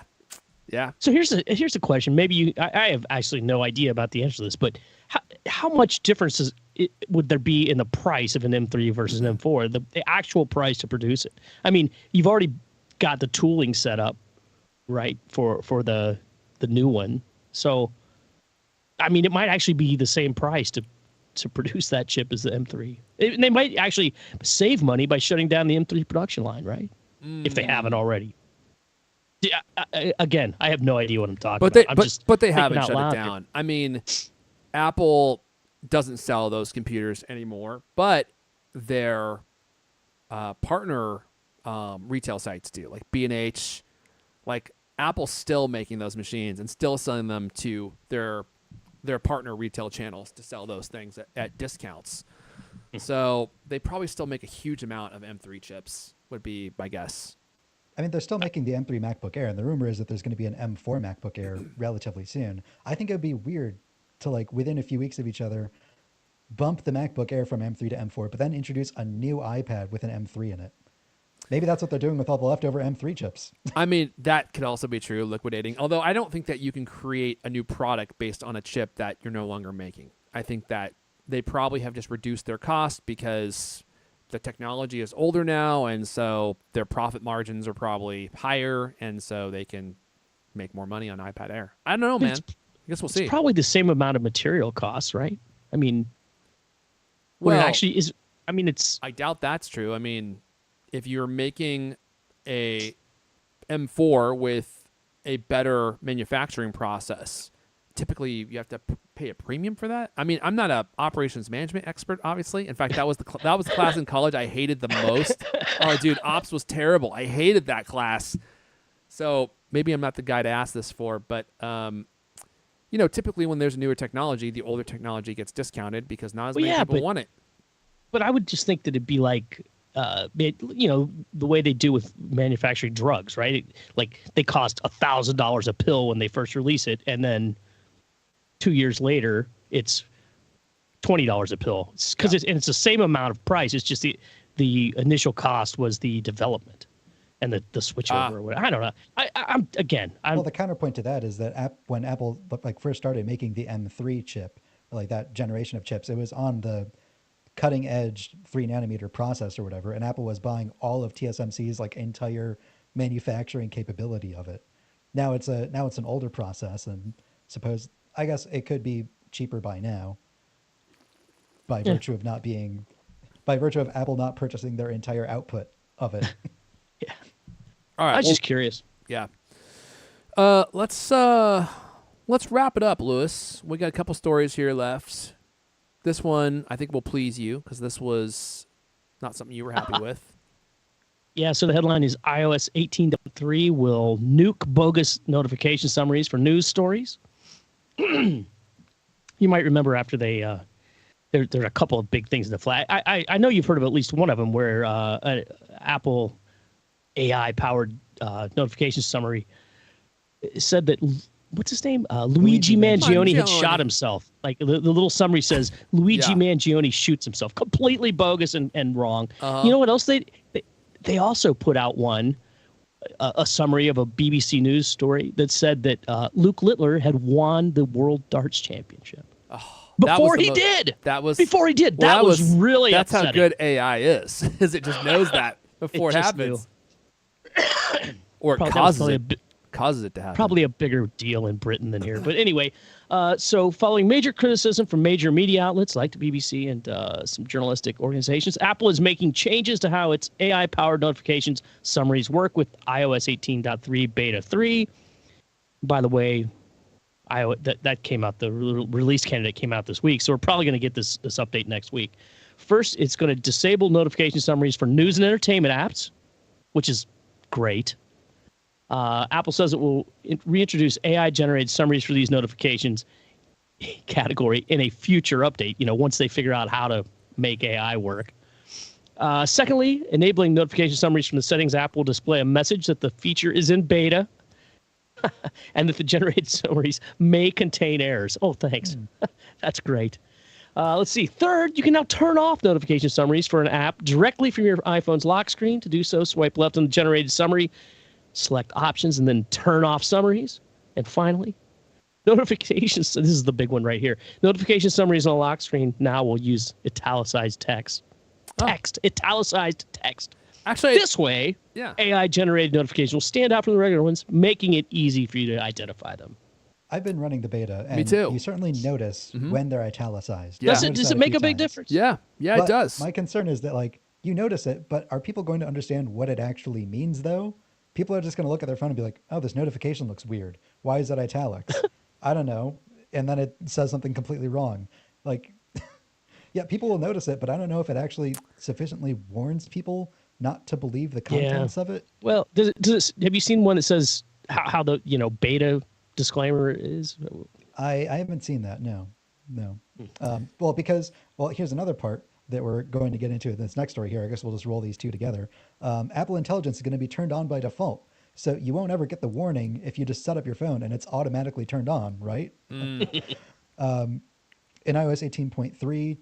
So here's a question. Maybe I have actually no idea about the answer to this, but how much difference would there be in the price of an M3 versus an M4? The actual price to produce it. I mean, you've already got the tooling set up, right, for the new one. So, I mean, it might actually be the same price to produce that chip as the M3. They might actually save money by shutting down the M3 production line, right? If they haven't already. Yeah, again, I have no idea what I'm talking about. But they haven't shut it down. Here. I mean, Apple doesn't sell those computers anymore, but their partner retail sites do, like B&H. Like, Apple's still making those machines and still selling them to their partner retail channels to sell those things at discounts. So they probably still make a huge amount of M3 chips, would be my guess. I mean, they're still making the M3 MacBook Air, and the rumor is that there's going to be an M4 MacBook Air relatively soon. I think it would be weird to, like, within a few weeks of each other, bump the MacBook Air from M3 to M4, but then introduce a new iPad with an M3 in it. Maybe that's what they're doing with all the leftover M3 chips. I mean, that could also be true, liquidating. Although I don't think that you can create a new product based on a chip that you're no longer making. I think that they probably have just reduced their cost because the technology is older now, and so their profit margins are probably higher, and so they can make more money on iPad Air. I don't know, man. I guess we'll see. It's probably the same amount of material costs, right? I mean, well, it actually is. I mean, it's. I doubt that's true. I mean, if you're making a M4 with a better manufacturing process, typically you have to pay a premium for that. I mean, I'm not a operations management expert, obviously. In fact, that was the class in college I hated the most. Oh, dude, ops was terrible. I hated that class. So maybe I'm not the guy to ask this for, but typically when there's newer technology, the older technology gets discounted because not as many people want it. But I would just think that it'd be like, the way they do with manufacturing drugs, right? Like they cost $1,000 a pill when they first release it, and then 2 years later, it's $20 a pill. Because it's the same amount of price. It's just the initial cost was the development and the switchover or whatever. I don't know. Well, the counterpoint to that is that when Apple first started making the M3 chip, like that generation of chips, it was on the cutting edge 3 nanometer process or whatever, and Apple was buying all of TSMC's entire manufacturing capability of it. Now it's an older process, and I guess it could be cheaper by now by virtue of Apple not purchasing their entire output of it. Yeah. All right. I was just curious. Yeah. Let's wrap it up, Lewis. We got a couple stories here left. This one I think will please you because this was not something you were happy with. Yeah, so the headline is iOS 18.3 will nuke bogus notification summaries for news stories. You might remember after they there are a couple of big things in the flag. I know you've heard of at least one of them where an Apple AI powered notification summary said that what's his name? Luigi Mangione had shot himself. Like the little summary says, Luigi Mangione shoots himself. Completely bogus and wrong. You know what else they also put out one, a summary of a BBC News story that said that Luke Littler had won the World Darts Championship. Before he did. That was really That's upsetting. how good AI is it just knows that before it happens. Or it causes it to happen. Probably a bigger deal in Britain than here. But anyway, so following major criticism from major media outlets like the BBC and some journalistic organizations, Apple is making changes to how its AI-powered notifications summaries work with iOS 18.3 Beta 3. By the way, that came out, the release candidate came out this week, so we're probably going to get this update next week. First, it's going to disable notification summaries for news and entertainment apps, which is great. Apple says it will reintroduce AI-generated summaries for these notifications category in a future update, once they figure out how to make AI work. Secondly, enabling notification summaries from the settings app will display a message that the feature is in beta and that the generated summaries may contain errors. Oh, thanks. That's great. Let's see. Third, you can now turn off notification summaries for an app directly from your iPhone's lock screen. To do so, swipe left on the generated summary, select options, and then turn off summaries. And finally, notifications. So this is the big one right here. Notification summaries on a lock screen now will use italicized text. Italicized text. Actually, this way, AI-generated notifications will stand out from the regular ones, making it easy for you to identify them. I've been running the beta, and Me too. you certainly notice when they're italicized. Yeah. Does it make a big difference? Yeah, But it does. My concern is that you notice it, but are people going to understand what it actually means, though? People are just going to look at their phone and be like, oh, this notification looks weird. Why is that italics? I don't know. And then it says something completely wrong. Yeah, people will notice it, but I don't know if it actually sufficiently warns people not to believe the contents of it. Well, have you seen one that says how the beta disclaimer is? I haven't seen that. No. Well, here's another part that we're going to get into in this next story here. I guess we'll just roll these two together. Apple Intelligence is going to be turned on by default. So you won't ever get the warning if you just set up your phone and it's automatically turned on, right? In iOS 18.3,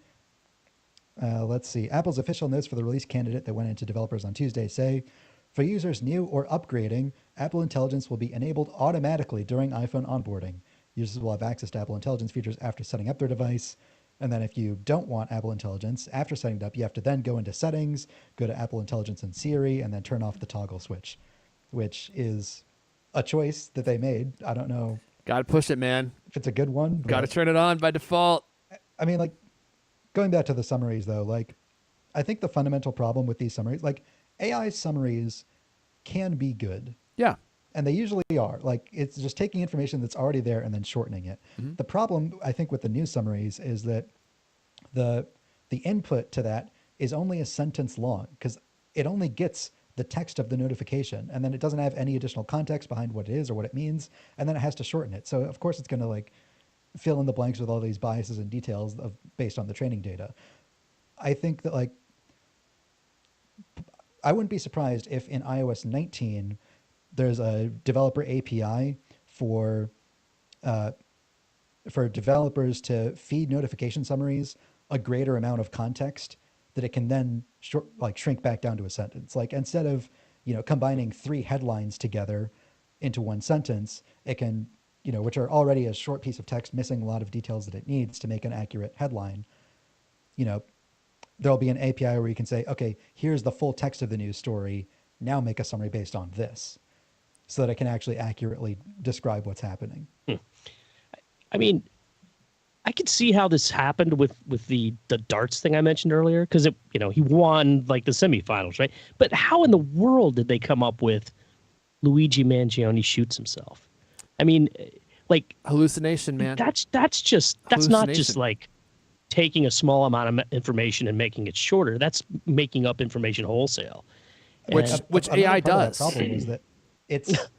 let's see. Apple's official notes for the release candidate that went into developers on Tuesday say, for users new or upgrading, Apple Intelligence will be enabled automatically during iPhone onboarding. Users will have access to Apple Intelligence features after setting up their device. And then if you don't want Apple Intelligence, after setting it up, you have to then go into settings, go to Apple Intelligence and Siri, and then turn off the toggle switch, which is a choice that they made. I don't know. Got to push it, man. If it's a good one. Got to turn it on by default. I mean, going back to the summaries, though, I think the fundamental problem with these summaries, AI summaries can be good. Yeah. and they usually are. Like, it's just taking information that's already there and then shortening it. Mm-hmm. The problem, I think, with the news summaries is that the input to that is only a sentence long, because it only gets the text of the notification, and then it doesn't have any additional context behind what it is or what it means, and then it has to shorten it. So of course it's going to like fill in the blanks with all these biases and details based on the training data. I think that, like, I wouldn't be surprised if in iOS 19 there's a developer API for developers to feed notification summaries a greater amount of context that it can then shrink back down to a sentence. Like, instead of, combining 3 headlines together into one sentence, it can, which are already a short piece of text missing a lot of details that it needs to make an accurate headline. There'll be an API where you can say, okay, here's the full text of the news story. Now make a summary based on this, so that it can actually accurately describe what's happening. I mean, I could see how this happened with the darts thing I mentioned earlier, because he won like the semifinals, right? But how in the world did they come up with Luigi Mangione shoots himself? I mean, like, hallucination, man. That's not just like taking a small amount of information and making it shorter. That's making up information wholesale. Which AI does.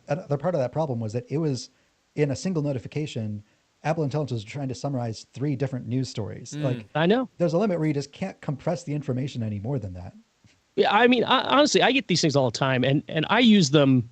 Another part of that problem was that it was in a single notification. Apple Intelligence was trying to summarize 3 different news stories. Like, I know there's a limit where you just can't compress the information any more than that. Yeah, I mean, honestly, I get these things all the time, and I use them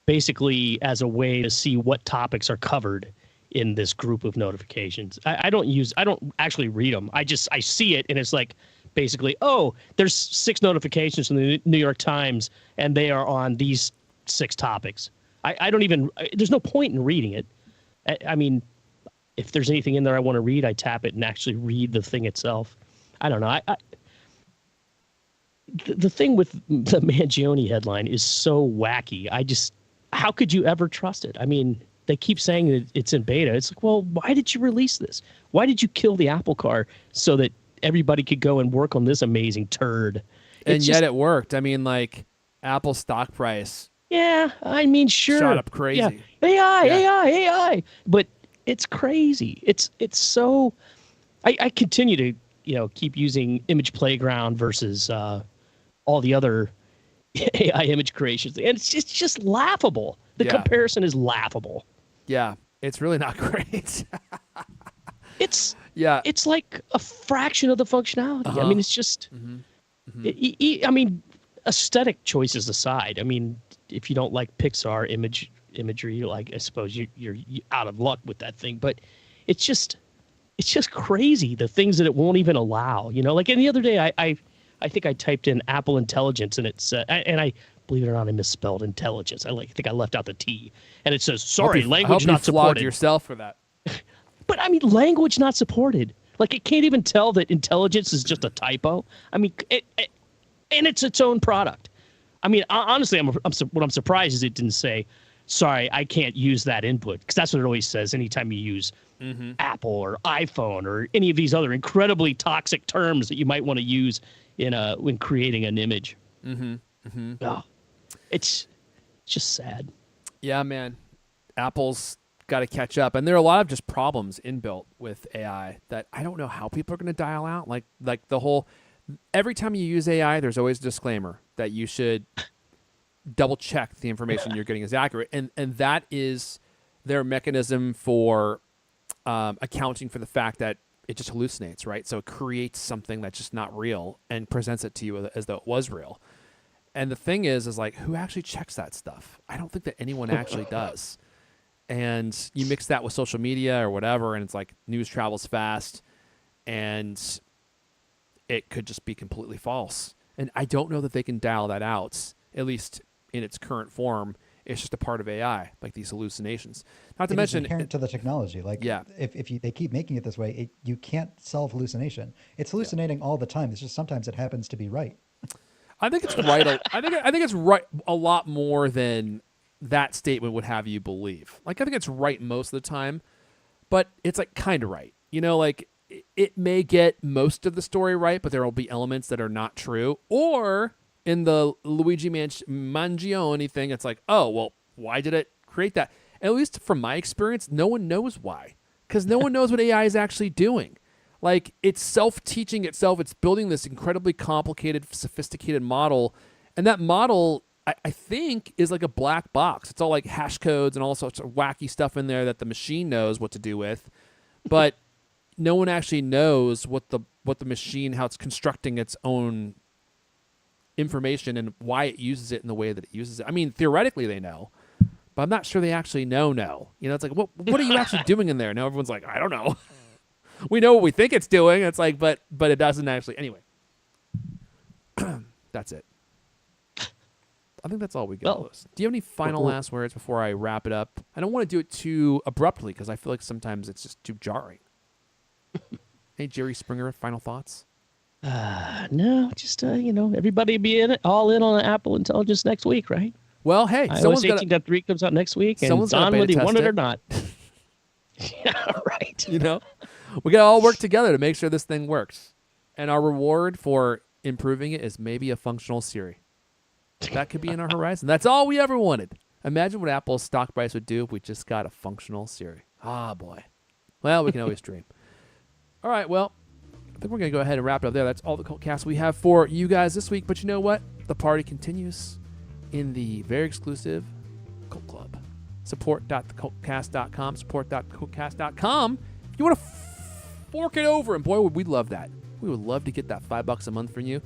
basically as a way to see what topics are covered in this group of notifications. I don't actually read them. I see it, and it's like, basically, oh, there's 6 notifications from the New York Times, and they are on these 6 topics. I don't even, there's no point in reading it. I mean, if there's anything in there I want to read, I tap it and actually read the thing itself. I don't know. The thing with the Mangione headline is so wacky. How could you ever trust it? I mean, they keep saying that it's in beta. It's like, well, why did you release this? Why did you kill the Apple car so that everybody could go and work on this amazing turd? And yet it worked. I mean, like, Apple stock price. Yeah, I mean, sure. Shot up crazy. Yeah. AI. But it's crazy. It's so. I continue to keep using Image Playground versus all the other AI image creations, and it's just laughable. The comparison is laughable. Yeah, it's really not great. It's like a fraction of the functionality. I mean, it's just. I mean, aesthetic choices aside. I mean, if you don't like Pixar imagery, like, I suppose you're out of luck with that thing. But it's just crazy, the things that it won't even allow. Like, and the other day I think I typed in Apple Intelligence, and it's and I, believe it or not, I misspelled intelligence. I think I left out the T, and it says sorry, language not supported. Yourself for that. But I mean, language not supported. Like, it can't even tell that intelligence is just a typo. I mean, and it's its own product. I mean, honestly, what I'm surprised is it didn't say, sorry, I can't use that input, because that's what it always says anytime you use Apple or iPhone or any of these other incredibly toxic terms that you might want to use when creating an image. Oh, it's just sad. Yeah, man. Apple's got to catch up, and there are a lot of just problems inbuilt with AI that I don't know how people are going to dial out. Like the whole, every time you use AI, there's always a disclaimer that you should double check the information you're getting is accurate, and that is their mechanism for accounting for the fact that it just hallucinates, right? So it creates something that's just not real and presents it to you as though it was real. And the thing is like, who actually checks that stuff? I don't think that anyone actually does. And you mix that with social media or whatever, and it's like news travels fast, and it could just be completely false. And I don't know that they can dial that out, at least in its current form. It's just a part of AI, like these hallucinations. Not to mention, inherent to the technology. Like, if they keep making it this way, you can't solve hallucination. It's hallucinating all the time. It's just sometimes it happens to be right. I think it's right. I think it's right a lot more than that statement would have you believe. Like, I think it's right most of the time, but it's like kind of right. Like, it may get most of the story right, but there will be elements that are not true. Or in the Luigi Mangione thing, it's like, oh, well, why did it create that? And at least from my experience, no one knows why, because no one knows what AI is actually doing. Like, it's self-teaching itself. It's building this incredibly complicated, sophisticated model. And that model, I think, is like a black box. It's all like hash codes and all sorts of wacky stuff in there that the machine knows what to do with. But no one actually knows what the machine, how it's constructing its own information and why it uses it in the way that it uses it. I mean, theoretically they know, but I'm not sure they actually know. You know, it's like, what are you actually doing in there? Now everyone's like, I don't know. We know what we think it's doing. It's like, but it doesn't actually. Anyway, that's it. I think that's all we got. Well, Do you have any final last words before I wrap it up? I don't want to do it too abruptly because I feel like sometimes it's just too jarring. Hey, Jerry Springer, final thoughts? No, just everybody be all in on Apple Intelligence next week, right? Well, hey, iOS 18.3 comes out next week, and it's on whether you want it or not. Yeah, right. You know, we got to all work together to make sure this thing works. And our reward for improving it is maybe a functional Siri. That could be in our horizon. That's all we ever wanted. Imagine what Apple's stock price would do if we just got a functional Siri. Ah, boy. Well, we can always dream. All right, well, I think we're going to go ahead and wrap it up there. That's all the CultCast we have for you guys this week. But you know what? The party continues in the very exclusive Cult Club. Support.thecultcast.com. Support.thecultcast.com. If you want to fork it over, and boy, would we love that. We would love to get that $5 a month from you.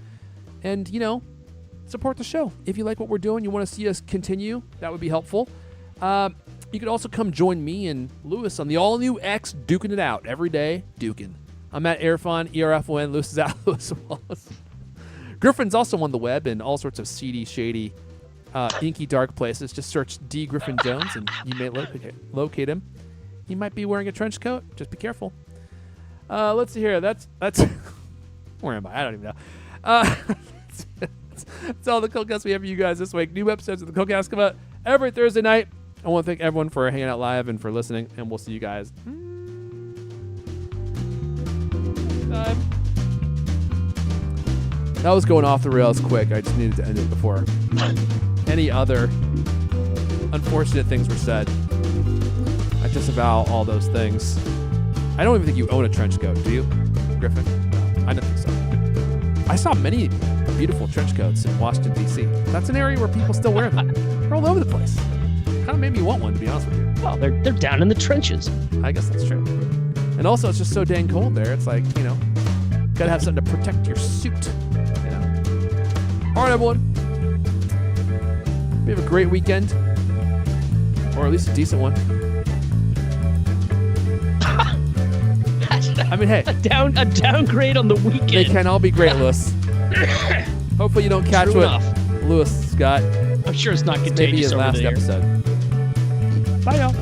And, support the show. If you like what we're doing, you want to see us continue, that would be helpful. You could also come join me and Lewis on the all-new X, duking it out every day. Duking. I'm at Erfon, ERFON. Lewis is at Lewis Wallace. Griffin's also on the web in all sorts of seedy, shady, inky, dark places. Just search D. Griffin Jones, and you may locate him. He might be wearing a trench coat. Just be careful. Let's see here. That's where am I? I don't even know. That's all the CultCast we have for you guys this week. New episodes of the CultCast come out every Thursday night. I want to thank everyone for hanging out live and for listening, and we'll see you guys time. That was going off the rails quick. I just needed to end it before any other unfortunate things were said. I disavow all those things. I don't even think you own a trench coat, do you, Griffin? No, I don't think so. I saw many beautiful trench coats in Washington, D.C. That's an area where people still wear them. They're all over the place. Kind of made me want one, to be honest with you. Well, they're down in the trenches. I guess that's true. And also, it's just so dang cold there. It's like, gotta have something to protect your suit. All right, everyone. We have a great weekend, or at least a decent one. I mean, hey, a downgrade on the weekend. They can all be great, Lewis. Hopefully, you don't catch True what enough. Lewis got. I'm sure it's not contagious Maybe his over last there. episode. Bye, y'all.